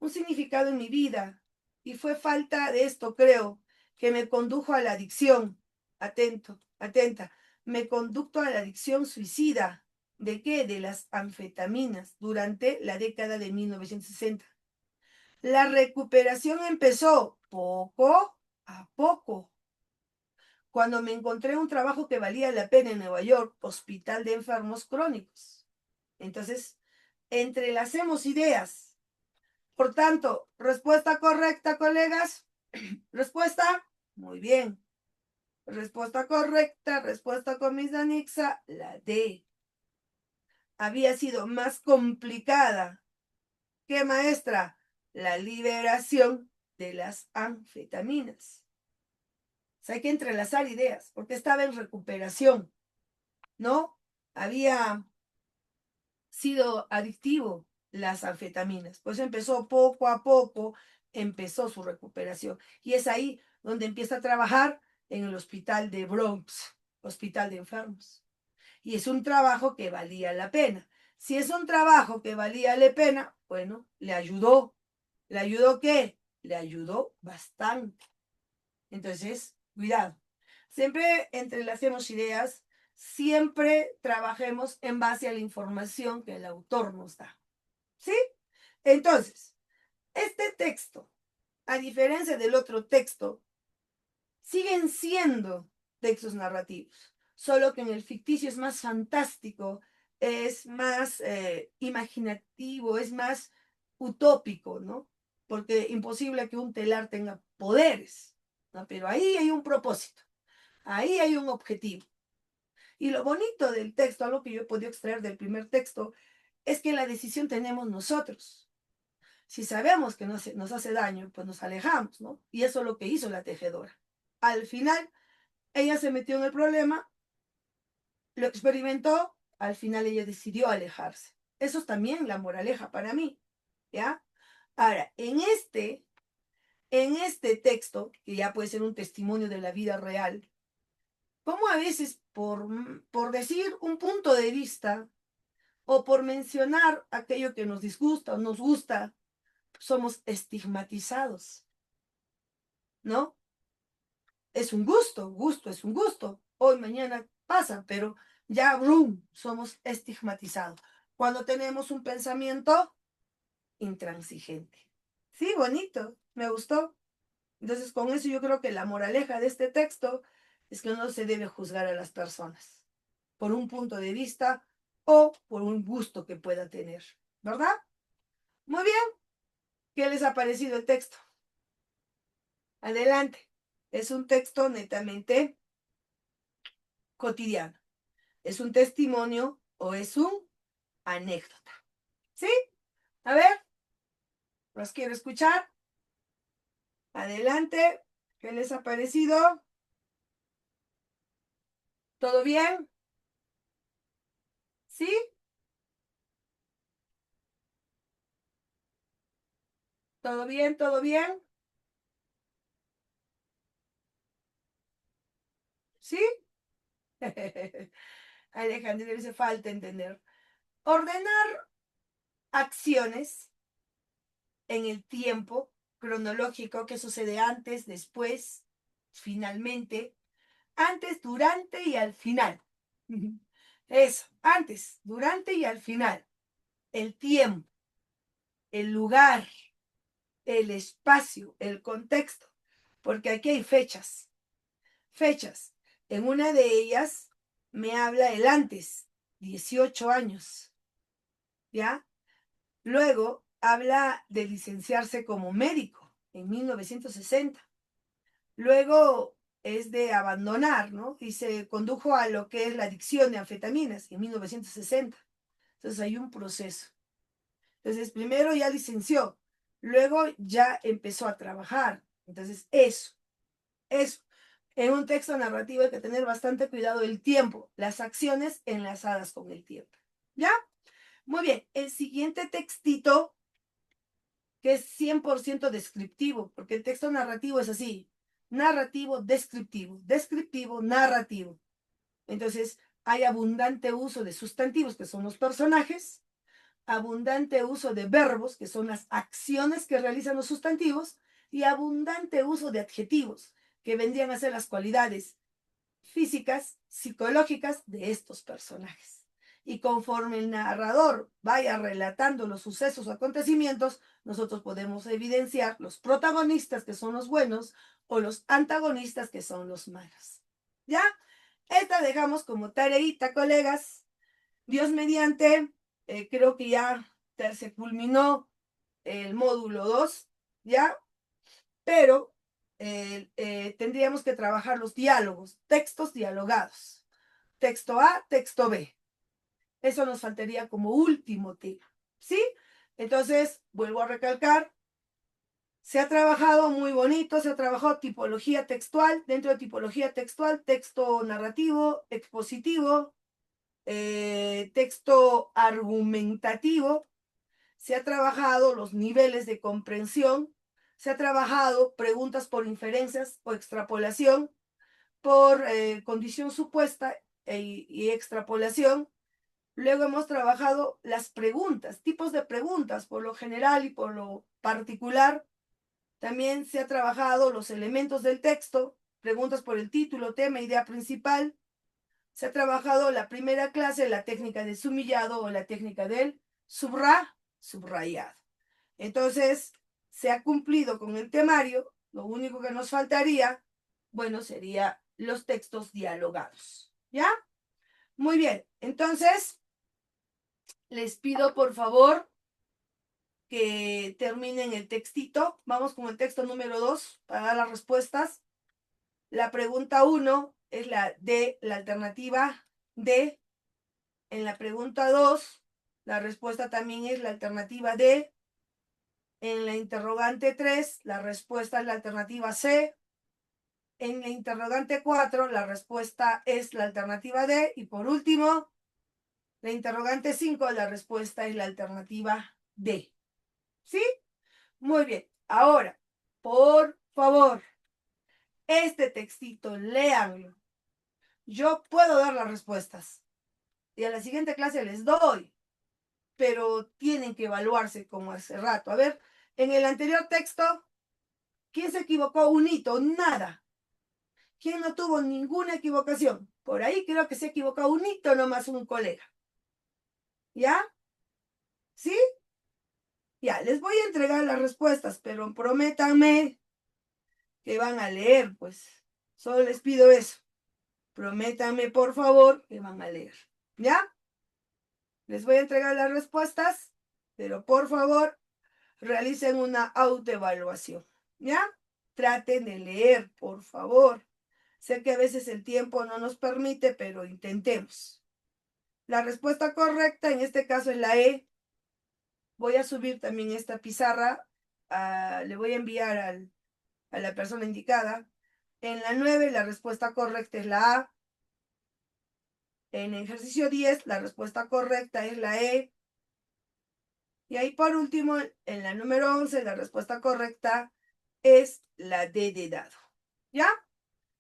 un significado en mi vida, y fue falta de esto, creo, que me condujo a la adicción. Atento, atenta, me condujo a la adicción suicida. ¿De qué? De las anfetaminas durante la década de 1960. La recuperación empezó poco a poco. Cuando me encontré un trabajo que valía la pena en Nueva York, Hospital de Enfermos Crónicos. Entonces, entrelacemos ideas. Por tanto, respuesta correcta, colegas. Respuesta, muy bien. Respuesta correcta, respuesta con mis Danixa, la D. Había sido más complicada. ¿Qué, maestra? La liberación de las anfetaminas. O sea, hay que entrelazar ideas, porque estaba en recuperación, ¿no? Había sido adictivo las anfetaminas. Pues empezó poco a poco, empezó su recuperación. Y es ahí donde empieza a trabajar en el hospital de Bronx, hospital de enfermos. Y es un trabajo que valía la pena. Si es un trabajo que valía la pena, bueno, le ayudó. ¿Le ayudó qué? Le ayudó bastante. Entonces, cuidado. Siempre entrelacemos ideas, siempre trabajemos en base a la información que el autor nos da. ¿Sí? Entonces, este texto, a diferencia del otro texto, siguen siendo textos narrativos, solo que en el ficticio es más fantástico, es más imaginativo, es más utópico, ¿no? Porque imposible que un telar tenga poderes, ¿no? Pero ahí hay un propósito, ahí hay un objetivo. Y lo bonito del texto, algo que yo he podido extraer del primer texto, es que la decisión tenemos nosotros. Si sabemos que nos hace daño, pues nos alejamos, ¿no? Y eso es lo que hizo la tejedora. Al final, ella se metió en el problema, lo experimentó, al final ella decidió alejarse. Eso es también la moraleja para mí, ¿ya? Ahora, en este texto, que ya puede ser un testimonio de la vida real, como a veces por decir un punto de vista o por mencionar aquello que nos disgusta o nos gusta, somos estigmatizados, ¿no? Es un gusto es un gusto. Hoy, mañana pasa, pero ya, brum, somos estigmatizados. Cuando tenemos un pensamiento intransigente. Sí, bonito, me gustó. Entonces, con eso yo creo que la moraleja de este texto es que no se debe juzgar a las personas por un punto de vista o por un gusto que pueda tener, ¿verdad? Muy bien, ¿qué les ha parecido el texto? Adelante. Es un texto netamente cotidiano. ¿Es un testimonio o es un anécdota? ¿Sí? A ver, los quiero escuchar. Adelante. ¿Qué les ha parecido? ¿Todo bien? ¿Sí? ¿Todo bien? ¿Todo bien? ¿Sí? Alejandro, le hace falta entender. Ordenar acciones en el tiempo cronológico que sucede antes, después, finalmente, antes, durante y al final. Eso, antes, durante y al final. El tiempo, el lugar, el espacio, el contexto, porque aquí hay fechas. Fechas. En una de ellas me habla el antes, 18 años, ¿ya? Luego habla de licenciarse como médico en 1960. Luego es de abandonar, ¿no? Y se condujo a lo que es la adicción de anfetaminas en 1960. Entonces hay un proceso. Entonces primero ya licenció, luego ya empezó a trabajar. Entonces eso. En un texto narrativo hay que tener bastante cuidado del tiempo, las acciones enlazadas con el tiempo. ¿Ya? Muy bien, el siguiente textito que es 100% descriptivo, porque el texto narrativo es así, narrativo, descriptivo, descriptivo, narrativo. Entonces, hay abundante uso de sustantivos, que son los personajes, abundante uso de verbos, que son las acciones que realizan los sustantivos, y abundante uso de adjetivos, que vendrían a ser las cualidades físicas, psicológicas de estos personajes. Y conforme el narrador vaya relatando los sucesos o acontecimientos, nosotros podemos evidenciar los protagonistas, que son los buenos, o los antagonistas, que son los malos. ¿Ya? Esta dejamos como tareita, colegas. Dios mediante, creo que ya se culminó el módulo 2, ¿ya? Pero tendríamos que trabajar los diálogos, textos dialogados. Texto A, texto B. Eso nos faltaría como último tema, ¿sí? Entonces, vuelvo a recalcar, se ha trabajado muy bonito, se ha trabajado tipología textual, dentro de tipología textual, texto narrativo, expositivo, texto argumentativo, se ha trabajado los niveles de comprensión, se ha trabajado preguntas por inferencias o extrapolación, por condición supuesta y extrapolación. Luego hemos trabajado las preguntas, tipos de preguntas, por lo general y por lo particular. También se ha trabajado los elementos del texto, preguntas por el título, tema, idea principal. Se ha trabajado la primera clase, la técnica del sumillado o la técnica del subrayado. Entonces, se ha cumplido con el temario. Lo único que nos faltaría bueno, sería los textos dialogados. ¿Ya? Muy bien. Entonces, les pido por favor que terminen el textito. Vamos con el texto número 2 para dar las respuestas. La pregunta 1 es la D, la alternativa D. En la pregunta 2, la respuesta también es la alternativa D. En la interrogante 3, la respuesta es la alternativa C. En la interrogante 4, la respuesta es la alternativa D. Y por último, la interrogante 5, la respuesta es la alternativa D. ¿Sí? Muy bien. Ahora, por favor, este textito, léanlo. Yo puedo dar las respuestas. Y a la siguiente clase les doy. Pero tienen que evaluarse como hace rato. A ver, en el anterior texto, ¿quién se equivocó? Un hito, nada. ¿Quién no tuvo ninguna equivocación? Por ahí creo que se equivocó un hito nomás un colega. ¿Ya? ¿Sí? Ya, les voy a entregar las respuestas, pero prométanme que van a leer, pues. Solo les pido eso. Prométanme, por favor, que van a leer. ¿Ya? Les voy a entregar las respuestas, pero por favor, realicen una autoevaluación. ¿Ya? Traten de leer, por favor. Sé que a veces el tiempo no nos permite, pero intentemos. La respuesta correcta en este caso es la E. Voy a subir también esta pizarra. Le voy a enviar a la persona indicada. En la 9, la respuesta correcta es la A. En el ejercicio 10, la respuesta correcta es la E. Y ahí por último, en la número 11, la respuesta correcta es la D de dado. ¿Ya?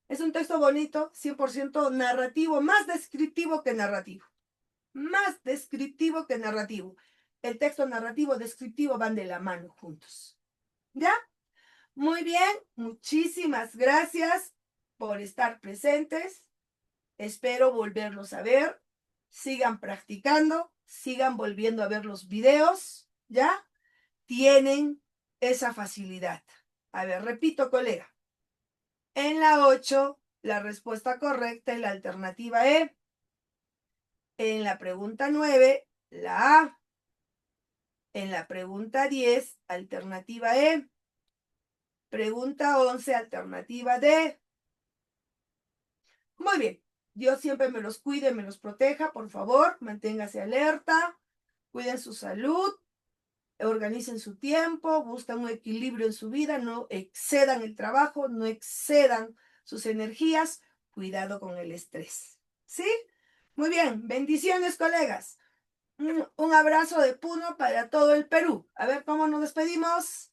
Es un texto bonito, 100% narrativo, más descriptivo que narrativo. Más descriptivo que narrativo. El texto narrativo descriptivo van de la mano juntos. ¿Ya? Muy bien, muchísimas gracias por estar presentes. Espero volverlos a ver. Sigan practicando, sigan volviendo a ver los videos, ¿ya? Tienen esa facilidad. A ver, repito, colega. En la 8, la respuesta correcta es la alternativa E. En la pregunta 9, la A. En la pregunta 10, alternativa E. Pregunta 11, alternativa D. Muy bien. Dios siempre me los cuide, me los proteja, por favor, manténgase alerta, cuiden su salud, organicen su tiempo, buscan un equilibrio en su vida, no excedan el trabajo, no excedan sus energías, cuidado con el estrés. ¿Sí? Muy bien, bendiciones, colegas. Un abrazo de Puno para todo el Perú. A ver cómo nos despedimos.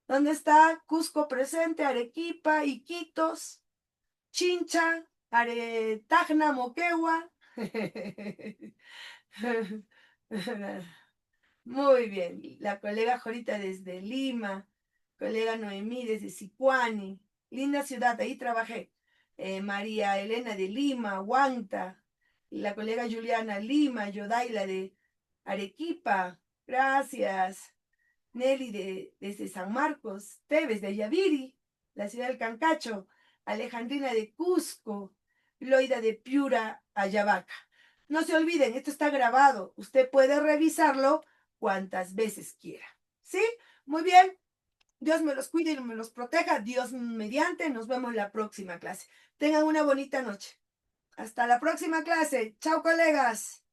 ¿Dónde está? Cusco presente, Arequipa, Iquitos, Chincha, Tacna, Moquegua. Muy bien. La colega Jorita desde Lima, colega Noemí desde Sicuani. Linda ciudad, ahí trabajé. María Elena de Lima, Huanta. La colega Juliana Lima, Yodaila de Arequipa. Gracias. Nelly desde San Marcos, Tevez de Ayaviri, la ciudad del Cancacho, Alejandrina de Cusco, Loida de Piura, Ayabaca. No se olviden, esto está grabado. Usted puede revisarlo cuantas veces quiera. ¿Sí? Muy bien. Dios me los cuide y me los proteja. Dios mediante. Nos vemos en la próxima clase. Tengan una bonita noche. Hasta la próxima clase. Chao, colegas.